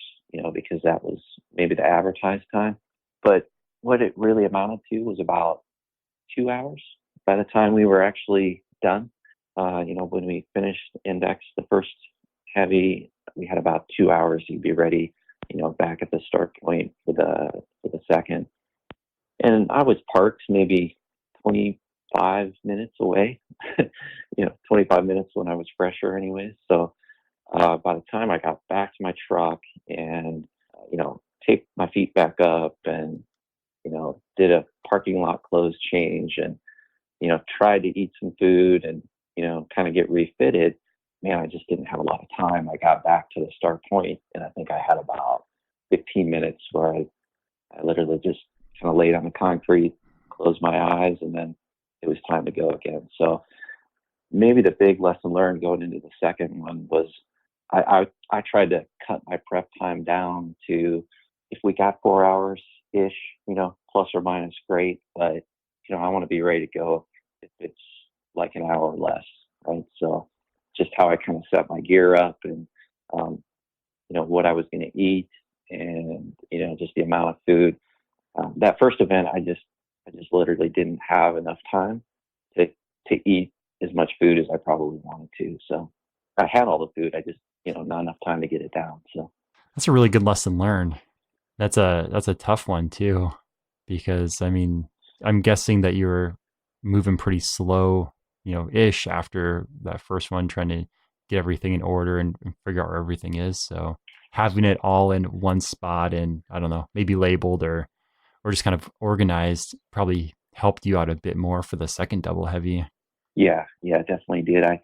because that was maybe the advertised time. But what it really amounted to was about 2 hours by the time we were actually done. When we finished index, the first heavy, we had about 2 hours to be ready, back at the start point for the second. And I was parked maybe 25 minutes away, 25 minutes when I was fresher anyways. So by the time I got back to my truck and, taped my feet back up and, did a parking lot clothes change and, tried to eat some food and, kind of get refitted, man, I just didn't have a lot of time. I got back to the start point, and I think I had about 15 minutes where I literally just kind of laid on the concrete, closed my eyes, and then it was time to go again. So maybe the big lesson learned going into the second one was I tried to cut my prep time down to, if we got 4 hours ish, plus or minus, great, but I want to be ready to go if it's like an hour or less, right? So just how I kind of set my gear up and what I was going to eat and just the amount of food. That first event, I just literally didn't have enough time to eat as much food as I probably wanted to. So I had all the food, I just not enough time to get it down. So That's a really good lesson learned. That's a tough one too, because I'm guessing that you're moving pretty slow, ish after that first one, trying to get everything in order and figure out where everything is. So having it all in one spot and, I don't know, maybe labeled or just kind of organized probably helped you out a bit more for the second double heavy. Yeah, definitely did. I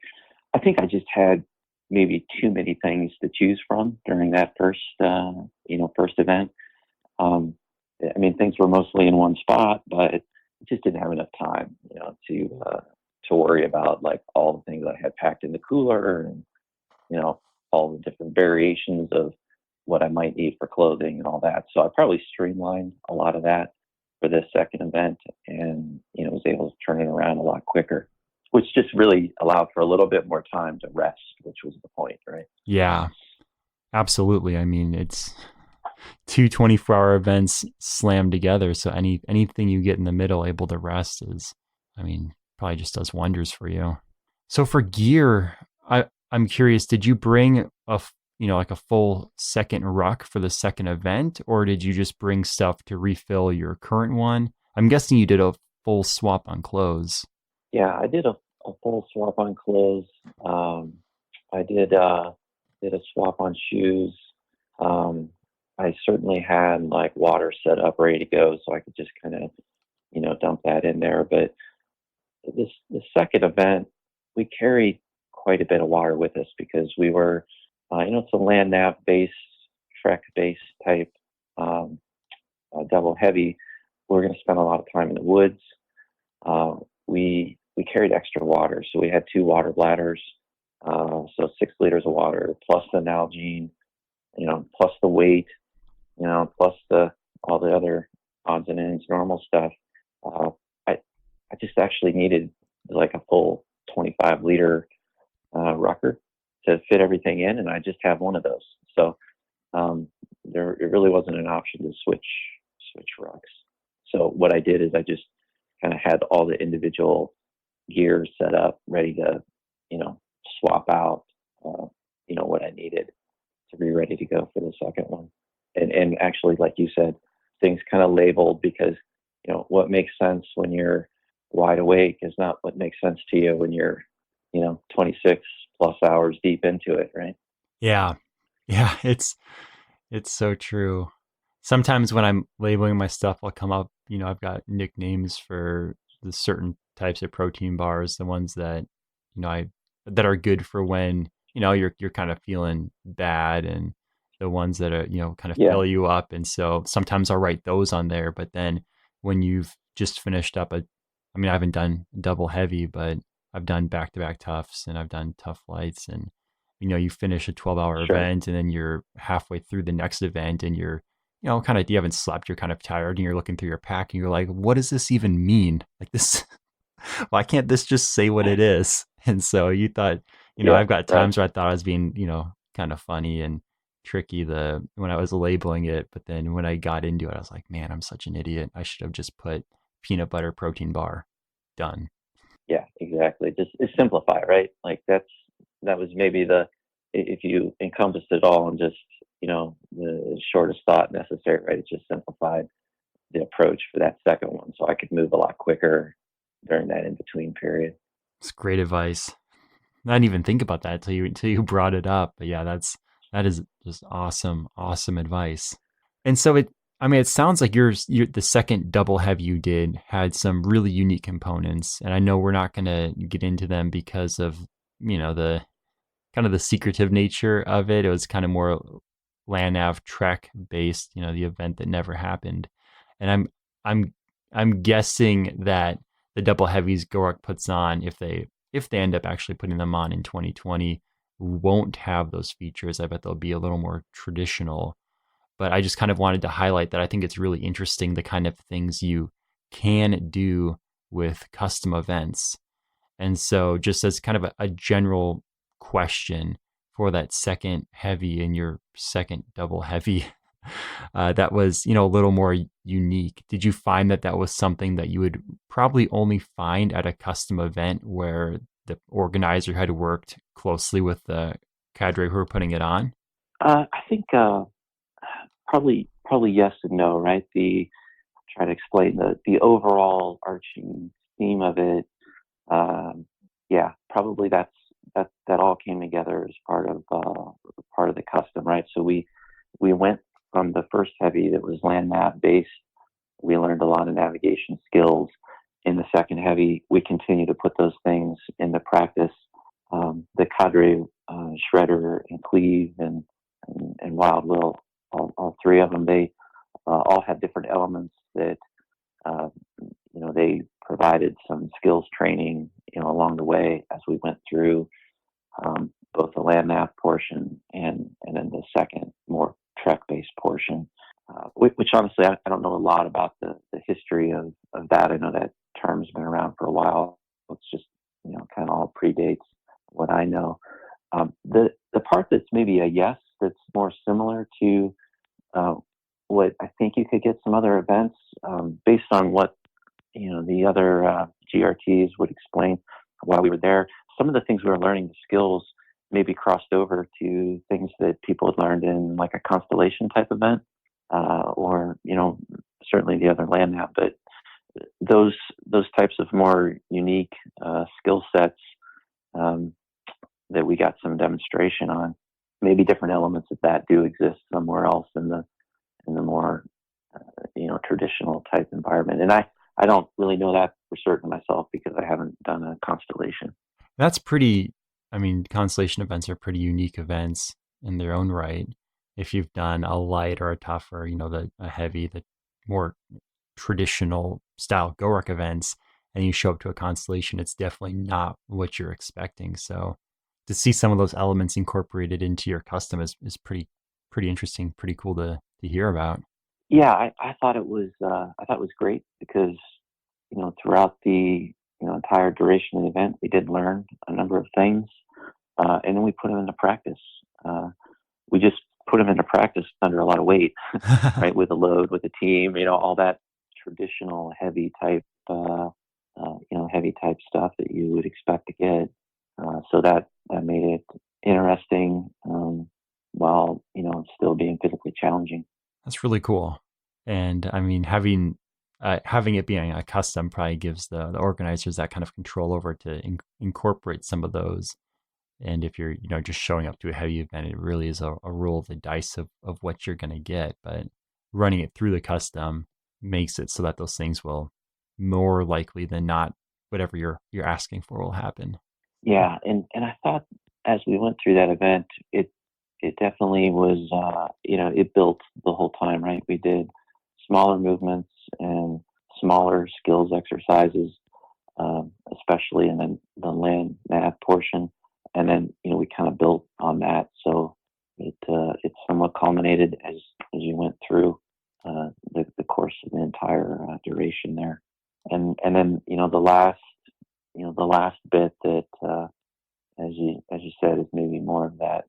think I just had maybe too many things to choose from during that first event. Things were mostly in one spot, but I just didn't have enough time, to worry about like all the things I had packed in the cooler and, all the different variations of what I might need for clothing and all that. So I probably streamlined a lot of that for this second event and, was able to turn it around a lot quicker, which just really allowed for a little bit more time to rest, which was the point, right? Yeah, absolutely. It's two 24-hour events slammed together. So anything you get in the middle able to rest is, probably just does wonders for you. So for gear, I'm curious, did you bring like a full second ruck for the second event, or did you just bring stuff to refill your current one? I'm guessing you did a full swap on clothes. Yeah, I did a full swap on clothes. Um, I did a swap on shoes. Um, I certainly had like water set up ready to go, so I could just kind of dump that in there. But the second event, we carried quite a bit of water with us because we were, it's a land nav base, trek base type double heavy. We're going to spend a lot of time in the woods. Uh, we carried extra water, so we had two water bladders, so 6 liters of water plus the Nalgene, plus the weight, plus the all the other odds and ends, normal stuff. Uh, I I just actually needed like a full 25-liter rucker to fit everything in, and I just have one of those. So there it really wasn't an option to switch rucks. So what I did is I just kind of had all the individual gear set up, ready to, swap out, what I needed to be ready to go for the second one. And actually, like you said, things kind of labeled because, what makes sense when you're wide awake is not what makes sense to you when you're, 26 plus hours deep into it, right? Yeah. Yeah, it's so true. Sometimes when I'm labeling my stuff, I'll come up, I've got nicknames for the certain types of protein bars, the ones that, I that are good for when, you're kind of feeling bad, and the ones that are, kind of Yeah, fill you up. And so sometimes I'll write those on there, but then when you've just finished up I haven't done double heavy, but I've done back-to-back toughs and I've done tough lights, and you finish a 12-hour sure. event and then you're halfway through the next event and you're, kind of, you haven't slept, you're kind of tired, and you're looking through your pack and you're like, what does this even mean? Like this, why can't this just say what it is? And so you thought, Yeah, I've got right. times where I thought I was being, kind of funny and tricky when I was labeling it. But then when I got into it, I was like, man, I'm such an idiot. I should have just put peanut butter protein bar. Done. Yeah, exactly. Just simplify, right? Like that was maybe if you encompassed it all in just the shortest thought necessary, right? It just simplified the approach for that second one, so I could move a lot quicker during that in between period. It's great advice. I didn't even think about that till you brought it up. But yeah, that is just awesome, awesome advice. And so it sounds like the second double heavy you did had some really unique components, and I know we're not going to get into them because of the kind of the secretive nature of it. It was kind of more land nav trek based, the event that never happened. And I'm I'm guessing that the double heavies GORUCK puts on, if they end up actually putting them on in 2020, won't have those features. I bet they'll be a little more traditional. But I just kind of wanted to highlight that I think it's really interesting the kind of things you can do with custom events. And so, just as kind of a general question for that second heavy and your second double heavy, that was, a little more unique. Did you find that that was something that you would probably only find at a custom event where the organizer had worked closely with the cadre who were putting it on? I think probably yes and no, right? The Try to explain the overall arching theme of it. Um, yeah, probably that all came together as part of the custom, right? So we went from the first heavy that was land nav based. We learned a lot of navigation skills. In the second heavy, we continue to put those things into practice. The cadre, shredder, and cleave, and wild will, all three of them, they all had different elements that uh, they provided some skills training along the way as we went through both the land nav portion and then the second more trek based portion, which honestly I don't know a lot about the history of that. I know that term's been around for a while. It's just kind of all predates what I know. The part that's maybe a yes, that's more similar to uh, what I think you could get some other events, based on what the other GRTs would explain while we were there. some of the things we were learning, the skills, maybe crossed over to things that people had learned in like a constellation type event, or certainly the other land nav. But those those types of more unique skill sets um, that we got some demonstration on. Maybe different elements of that do exist somewhere else in the more traditional type environment. And I don't really know that for certain myself because I haven't done a constellation. That's pretty, I mean, constellation events are pretty unique events in their own right. If you've done a light or a tough or, a heavy, the more traditional style GORUCK events, and you show up to a constellation, it's definitely not what you're expecting. So to see some of those elements incorporated into your custom is pretty interesting, pretty cool to hear about. Yeah, I thought it was great because throughout the entire duration of the event, we did learn a number of things, and then we put them into practice. We just put them into practice under a lot of weight, right? With a load, with a team, all that traditional heavy type stuff that you would expect to get. So that made it interesting, while still being physically challenging. That's really cool. And I mean, having it being a custom probably gives the organizers that kind of control over to incorporate some of those. And if you're, just showing up to a heavy event, it really is a roll of the dice of what you're going to get. But running it through the custom makes it so that those things will more likely than not, whatever you're asking for will happen. Yeah, and I thought as we went through that event, it definitely was, it built the whole time, right? We did smaller movements and smaller skills exercises, especially in the land nav portion, and then we kind of built on that. So it somewhat culminated as you went through the course of the entire duration there, and then the last bit that as you said is maybe more of that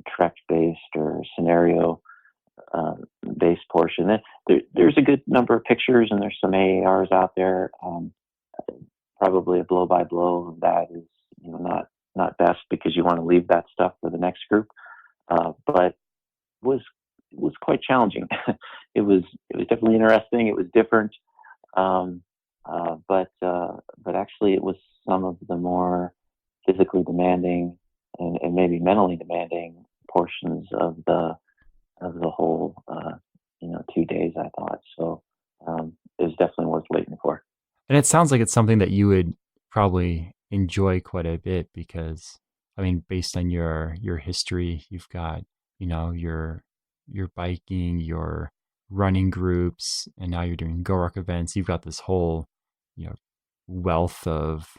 trek based or scenario based portion. There's a good number of pictures and there's some AARs out there. Probably a blow by blow of that is not best because you want to leave that stuff for the next group. But was quite challenging. it was definitely interesting. It was different, but actually it was some of the more physically demanding and maybe mentally demanding portions of the whole 2 days. I thought so. It was definitely worth waiting for. And it sounds like it's something that you would probably enjoy quite a bit because, I mean, based on your history, you've got, your biking, your running groups, and now you're doing GORUCK events. You've got this whole, wealth of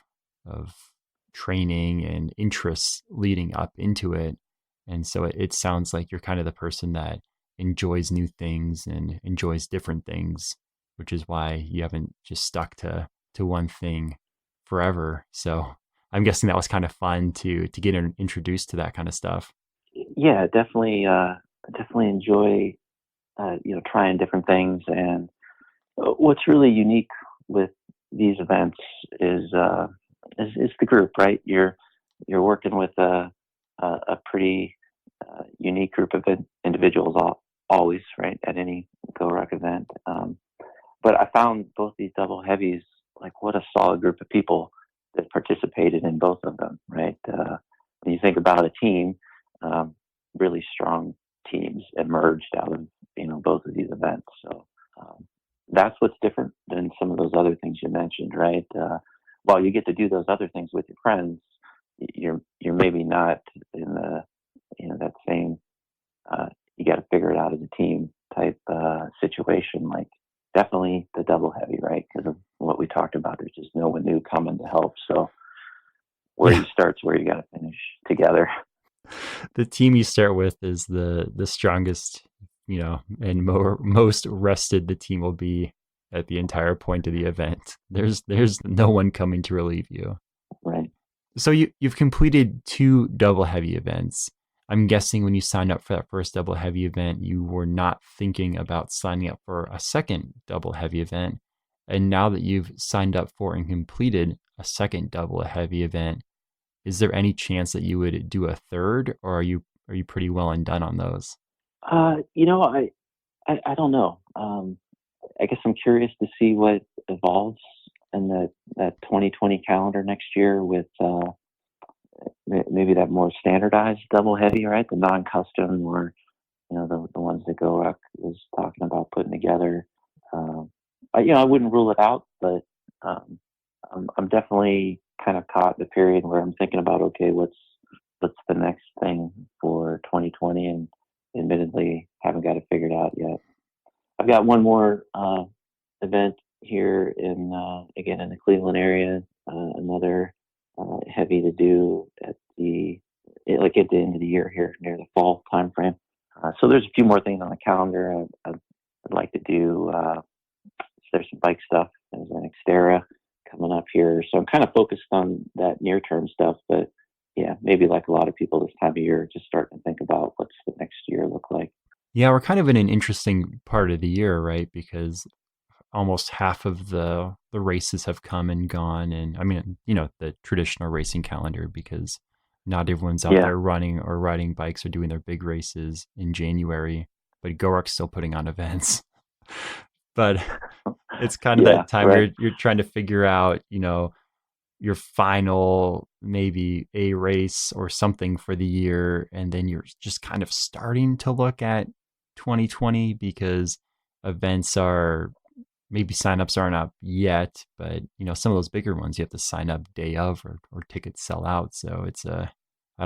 training and interests leading up into it. And so it sounds like you're kind of the person that enjoys new things and enjoys different things, which is why you haven't just stuck to one thing forever. So I'm guessing that was kind of fun to get introduced to that kind of stuff. Yeah, definitely enjoy trying different things. And what's really unique with these events is the group, right? You're working with a pretty unique group of individuals always, right, at any GORUCK event. But I found both these double heavies, like what a solid group of people that participated in both of them, right? When you think about a team, really strong teams emerged out of both of these events. So that's what's different than some of those other things you mentioned, right? While you get to do those other things with your friends, you're maybe not in the that same you got to figure it out as a team type situation. Like definitely the double heavy, right? Because of what we talked about, there's just no one new coming to help. So where you start's where you got to finish together. The team you start with is the strongest, and most rested the team will be at the entire point of the event. There's no one coming to relieve you. Right. So you've completed 2 double heavy events. I'm guessing when you signed up for that first double heavy event, you were not thinking about signing up for a second double heavy event. And now that you've signed up for and completed a second double heavy event, Is there any chance that you would do a third, or are you pretty well and done on those? You know, I don't know. I guess I'm curious to see what evolves in that 2020 calendar next year with maybe that more standardized double heavy, right? The non-custom, or the ones that GORUCK is talking about putting together. I wouldn't rule it out, but um, I'm definitely kind of caught in the period where I'm thinking about, okay, what's the next thing for 2020, and admittedly haven't got it figured out yet. I've got one more event here in again in the Cleveland area, another heavy to do like at the end of the year here near the fall time frame. So there's a few more things on the calendar. I'd like to do. There's some bike stuff. There's an Xterra coming up here, so I'm kind of focused on that near term stuff. But yeah, maybe like a lot of people this time of year, just starting to think about what's the next year look like. Yeah, we're kind of in an interesting part of the year, right? Because almost half of the races have come and gone, and I mean, the traditional racing calendar, because not everyone's out Yeah, there running or riding bikes or doing their big races in January, but GORUCK's still putting on events. But it's kind of yeah, that time right. you're trying to figure out, your final maybe a race or something for the year, and then you're just kind of starting to look at 2020 because events are maybe signups aren't up yet, but some of those bigger ones you have to sign up day of, or tickets sell out. So it's I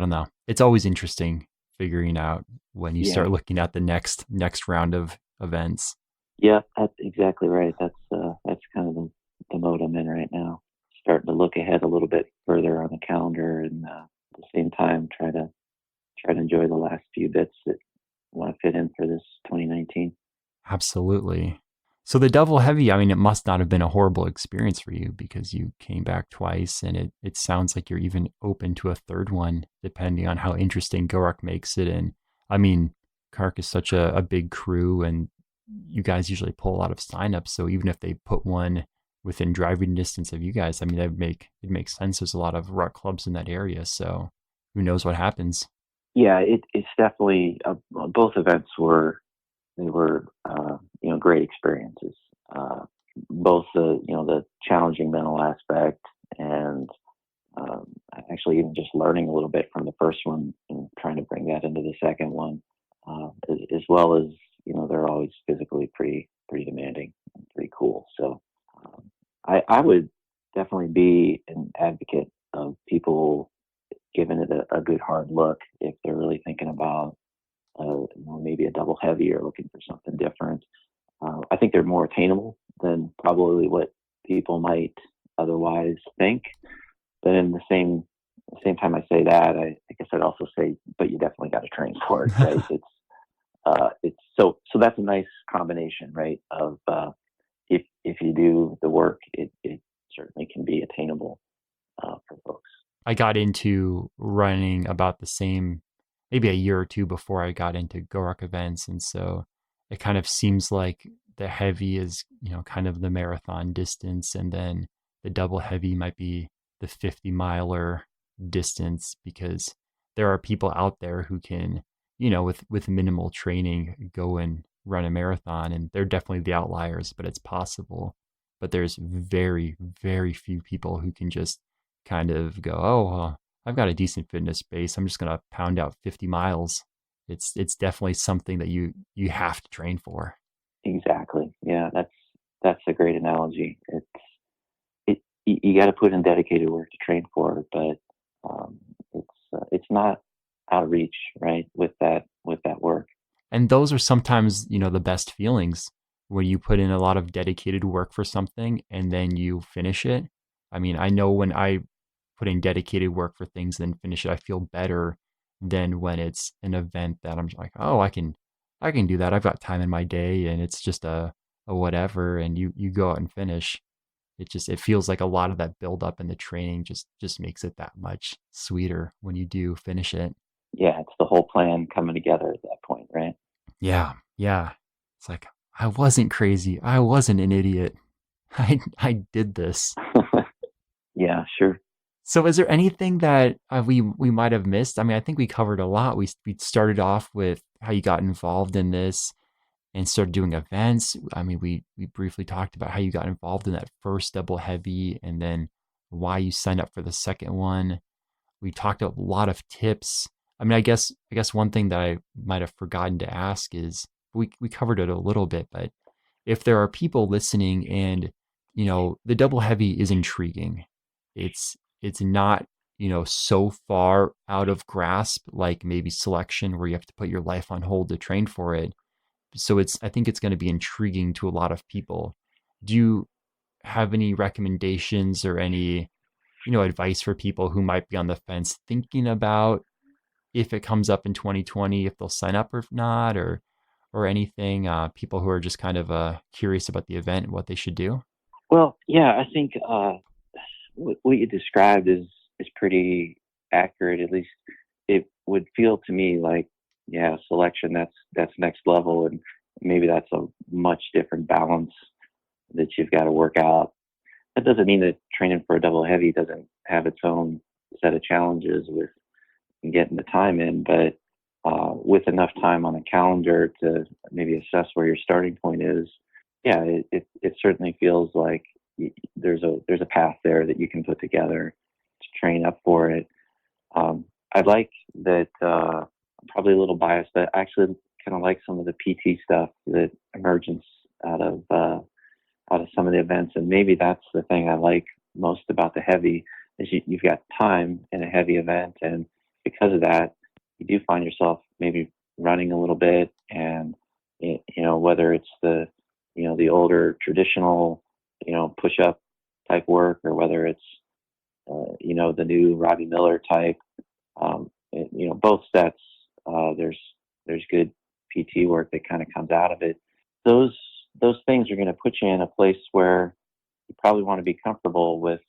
don't know. It's always interesting figuring out when you Yeah, start looking at the next round of events. yeah, that's exactly right. That's kind of the mode I'm in right now. Starting to look ahead a little bit further on the calendar, and at the same time try to enjoy the last few bits that I want to fit in for this 2019. Absolutely. So the double heavy, I mean, it must not have been a horrible experience for you because you came back twice, and it sounds like you're even open to a third one, depending on how interesting GORUCK makes it. And I mean, Kark is such a big crew, and you guys usually pull a lot of signups. So even if they put one within driving distance of you guys, I mean, it makes sense. There's a lot of ruck clubs in that area. So who knows what happens? Yeah, it's definitely both events were great experiences. Uh, Both the challenging mental aspect, and actually even just learning a little bit from the first one and trying to bring that into the second one, as well as they're always physically pretty demanding and pretty cool. So I would definitely be an advocate of people giving it a good hard look if they're really thinking about maybe a double heavy or looking for something different. I think they're more attainable than probably what people might otherwise think. But in the same time I say that, I guess I'd also say, but you definitely got to train for it, right? It's so that's a nice combination, right? Of if you do the work, it certainly can be attainable for folks. I got into running about the same, maybe a year or two before I got into GORUCK events. And so it kind of seems like the heavy is, kind of the marathon distance. And then the double heavy might be the 50 miler distance, because there are people out there who can, with minimal training, go and run a marathon. And they're definitely the outliers, but it's possible. But there's very, very few people who can just kind of go, oh, well, I've got a decent fitness base. I'm just going to pound out 50 miles. It's definitely something that you have to train for. Exactly. Yeah, that's a great analogy. You got to put in dedicated work to train for it, but um, it's not out of reach, right? With that work. And those are sometimes, the best feelings when you put in a lot of dedicated work for something and then you finish it. I mean, I know when I put in dedicated work for things and then finish it, I feel better than when it's an event that I'm like, oh, I can do that. I've got time in my day and it's just a whatever, and you go out and finish. It feels like a lot of that build up and the training just makes it that much sweeter when you do finish it. Yeah, it's the whole plan coming together at that point, right? Yeah, yeah. It's like I wasn't crazy. I wasn't an idiot. I did this. Yeah, sure. So is there anything that we might have missed? I mean, I think we covered a lot. We started off with how you got involved in this and started doing events. I mean, we briefly talked about how you got involved in that first double heavy and then why you signed up for the second one. We talked a lot of tips. I mean, I guess one thing that I might have forgotten to ask is we covered it a little bit, but if there are people listening and the double heavy is intriguing, it's not so far out of grasp like maybe selection where you have to put your life on hold to train for it. So I think it's going to be intriguing to a lot of people. Do you have any recommendations or any advice for people who might be on the fence thinking about if it comes up in 2020, if they'll sign up or not, or anything? People who are just kind of curious about the event and what they should do. Well, yeah, I think what you described is pretty accurate. At least it would feel to me like, yeah, selection that's next level, and maybe that's a much different balance that you've got to work out. That doesn't mean that training for a double heavy doesn't have its own set of challenges with getting the time in, but with enough time on a calendar to maybe assess where your starting point is, yeah, it certainly feels like there's a path there that you can put together to train up for it. I like that. I'm probably a little biased, but I actually kind of like some of the PT stuff that emerges out of out of some of the events, and maybe that's the thing I like most about the heavy is you've got time in a heavy event, and because of that, you do find yourself maybe running a little bit, and whether it's the older traditional push up type work, or whether it's the new Robbie Miller type. Both sets. There's good PT work that kind of comes out of it. Those those things are going to put you in a place where you probably want to be comfortable with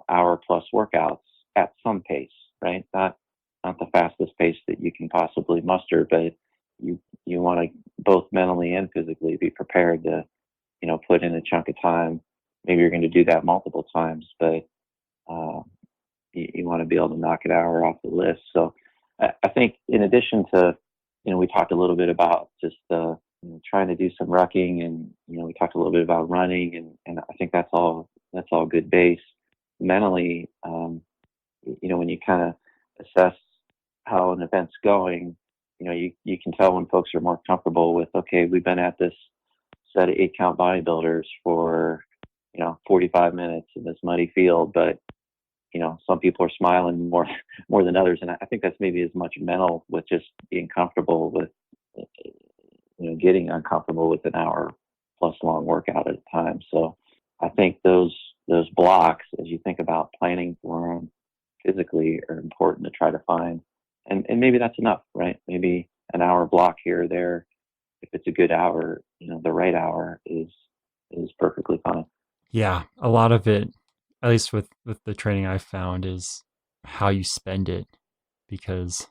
hour plus workouts at some pace, right? Not the fastest pace that you can possibly muster, but you want to both mentally and physically be prepared to put in a chunk of time. Maybe you're going to do that multiple times, but uh, you want to be able to knock an hour off the list. So I think in addition to, we talked a little bit about just trying to do some rucking, and we talked a little bit about running, and I think that's all good base. Mentally, when you kind of assess how an event's going, you can tell when folks are more comfortable with, okay, we've been at this set of 8 count bodybuilders for 45 minutes in this muddy field, but some people are smiling more than others, and I think that's maybe as much mental with just being comfortable with getting uncomfortable with an hour plus long workout at a time. So I think those blocks, as you think about planning for them physically, are important to try to find, and maybe that's enough, right? Maybe an hour block here or there, if it's a good hour, the right hour is perfectly fine. Yeah, a lot of it, at least with the training I've found, is how you spend it, because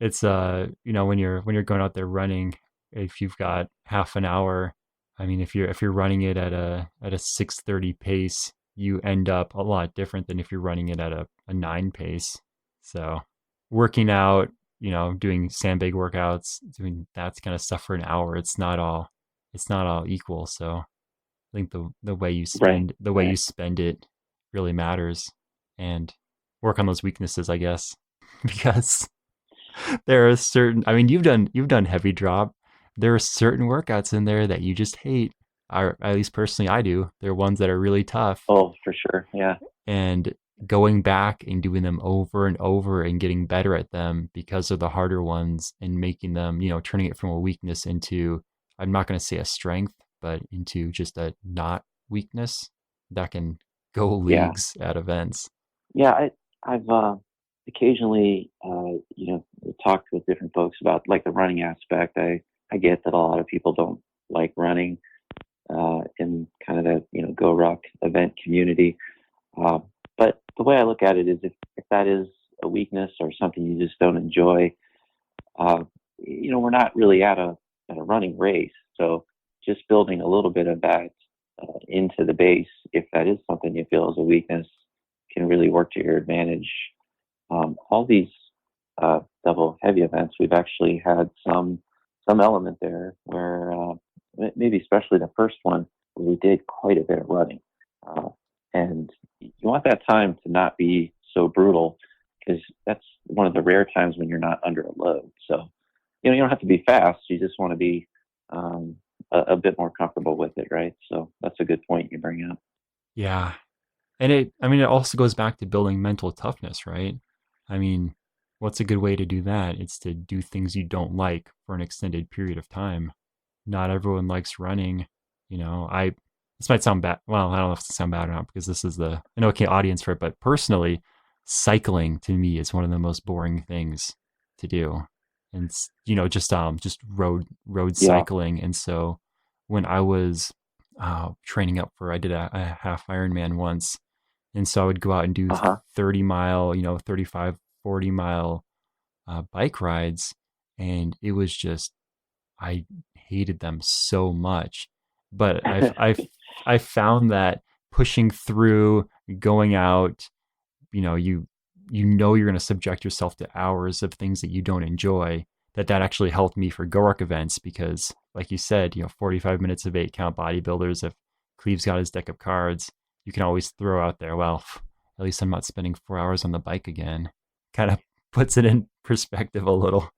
it's when you're going out there running, if you've got half an hour, I mean, if you're running it at a 6:30 pace, you end up a lot different than if you're running it at a 9 pace. So working out, doing sandbag workouts, doing that kind of stuff for an hour, it's not all equal. So I think the way you Right, spend the way you right. spend it really matters, and work on those weaknesses, I guess, because there are certain. I mean, you've done heavy drop. There are certain workouts in there that you just hate. Or at least personally, I do. There are ones that are really tough, Oh, for sure. Yeah. and going back and doing them over and over and getting better at them because of the harder ones and making them, turning it from a weakness into, I'm not going to say a strength, but into just a not weakness that can go Yeah. leagues at events. Yeah. I've occasionally, talked with different folks about like the running aspect. I get that a lot of people don't like running in kind of the, GORUCK event community. Uh, but the way I look at it is if that is a weakness or something you just don't enjoy, uh, we're not really at a running race. So just building a little bit of that into the base, if that is something you feel is a weakness, can really work to your advantage. All these double heavy events, we've actually had some element there where maybe especially the first one, we did quite a bit of running, and you want that time to not be so brutal, because that's one of the rare times when you're not under a load. So you don't have to be fast. You just want to be a bit more comfortable with it, right? So that's a good point you bring up. Yeah. And it also goes back to building mental toughness, right? I mean, what's a good way to do that? It's to do things you don't like for an extended period of time. Not everyone likes running. This might sound bad. Well, I don't know if it's sound bad or not, because this is an okay audience for it. But personally, cycling to me is one of the most boring things to do. And, just road cycling. And so when I was training up I did a half Ironman once. And so I would go out and do 30-mile, 35, 40-mile bike rides. And it was just, I hated them so much. But I found that pushing through, going out, you're going to subject yourself to hours of things that you don't enjoy, that actually helped me for GORUCK events, because like you said, 45 minutes of 8-count bodybuilders, if Cleve's got his deck of cards, you can always throw out there, well, at least I'm not spending 4 hours on the bike again. Kind of puts it in perspective a little.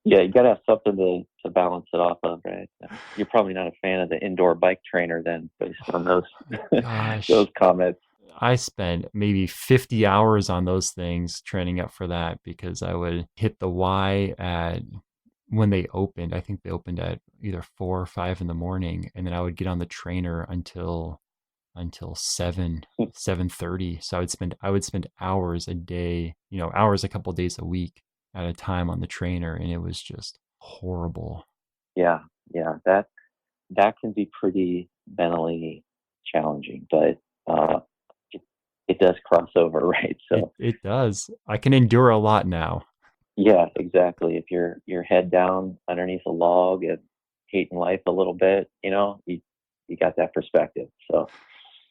Yeah, you got to have something to balance it off of, right? You're probably not a fan of the indoor bike trainer then, based on those those comments. I spent maybe 50 hours on those things training up for that, because I would hit the Y when they opened. I think they opened at either 4 or 5 in the morning, and then I would get on the trainer until 7:30. So I would spend hours a day, hours a couple of days a week at a time on the trainer, and it was just horrible. Yeah, that can be pretty mentally challenging, but it does cross over, right? So it does. I can endure a lot now. Yeah, exactly. If you're head down underneath a log and hating life a little bit, you got that perspective. So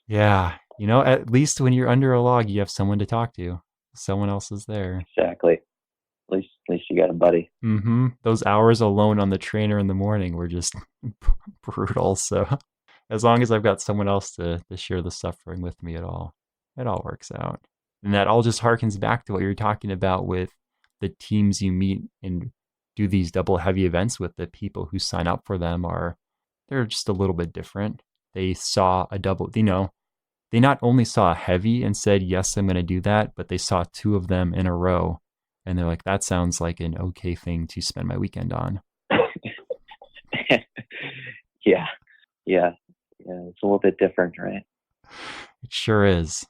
yeah, at least when you're under a log, you have someone to talk to. Someone else is there. Exactly. At least you got a buddy. Mm-hmm. Those hours alone on the trainer in the morning were just brutal. So as long as I've got someone else to share the suffering with me, it all works out. And that all just harkens back to what you're talking about with the teams you meet and do these double heavy events with. The people who sign up for them they're just a little bit different. They saw a double, they not only saw a heavy and said, yes, I'm going to do that, but they saw 2 of them in a row. And they're like, that sounds like an okay thing to spend my weekend on. Yeah. It's a little bit different, right? It sure is.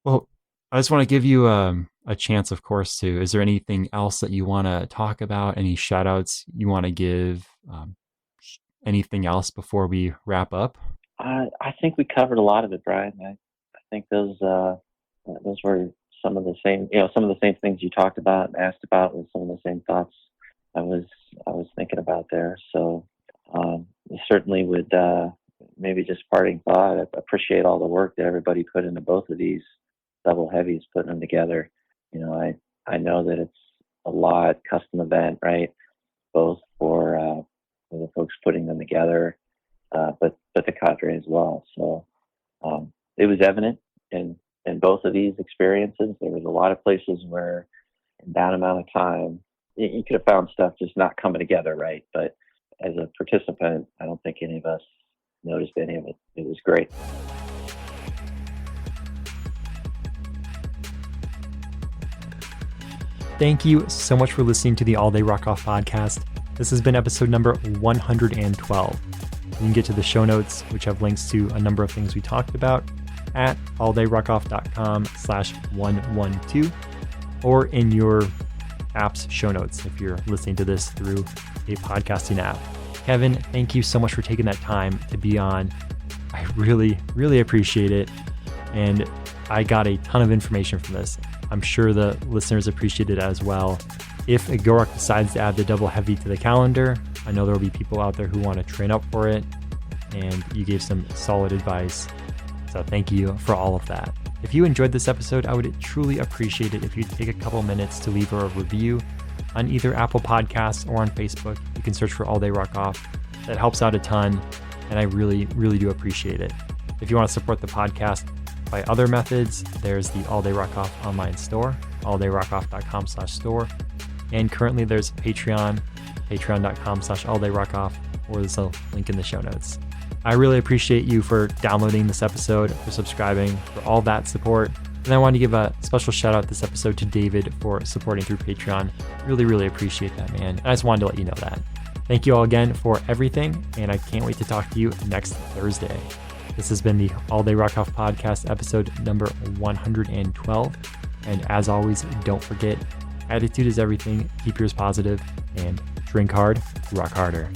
Well, I just want to give you a chance, of course, is there anything else that you want to talk about? Any shout outs you want to give? Anything else before we wrap up? I think we covered a lot of it, Brian. I think those were some of the same things you talked about and asked about, with some of the same thoughts I was thinking about there. So certainly would, maybe just parting thought, I appreciate all the work that everybody put into both of these double heavies, putting them together. I know that it's a lot custom event, right? Both for the folks putting them together, but the cadre as well. So it was evident in both of these experiences. There was a lot of places where in that amount of time, you could have found stuff just not coming together, right? But as a participant, I don't think any of us noticed any of it. It was great. Thank you so much for listening to the All Day Ruckoff podcast. This has been episode number 112. You can get to the show notes, which have links to a number of things we talked about, at alldayruckoff.com/112, or in your app's show notes if you're listening to this through a podcasting app. Kevin, thank you so much for taking that time to be on. I really, really appreciate it. And I got a ton of information from this. I'm sure the listeners appreciate it as well. If GORUCK decides to add the double heavy to the calendar, I know there will be people out there who want to train up for it, and you gave some solid advice. So thank you for all of that. If you enjoyed this episode, I would truly appreciate it if you'd take a couple minutes to leave a review on either Apple Podcasts or on Facebook. You can search for All Day Ruckoff. That helps out a ton, and I really, really do appreciate it. If you want to support the podcast by other methods, there's the All Day Ruckoff online store, alldayruckoff.com/store. And currently there's Patreon, patreon.com/alldayruckoff, or there's a link in the show notes. I really appreciate you for downloading this episode, for subscribing, for all that support. And I want to give a special shout out this episode to David for supporting through Patreon. Really, really appreciate that, man. And I just wanted to let you know that. Thank you all again for everything, and I can't wait to talk to you next Thursday. This has been the All Day Ruckoff podcast, episode number 112. And as always, don't forget, attitude is everything. Keep yours positive and drink hard, rock harder.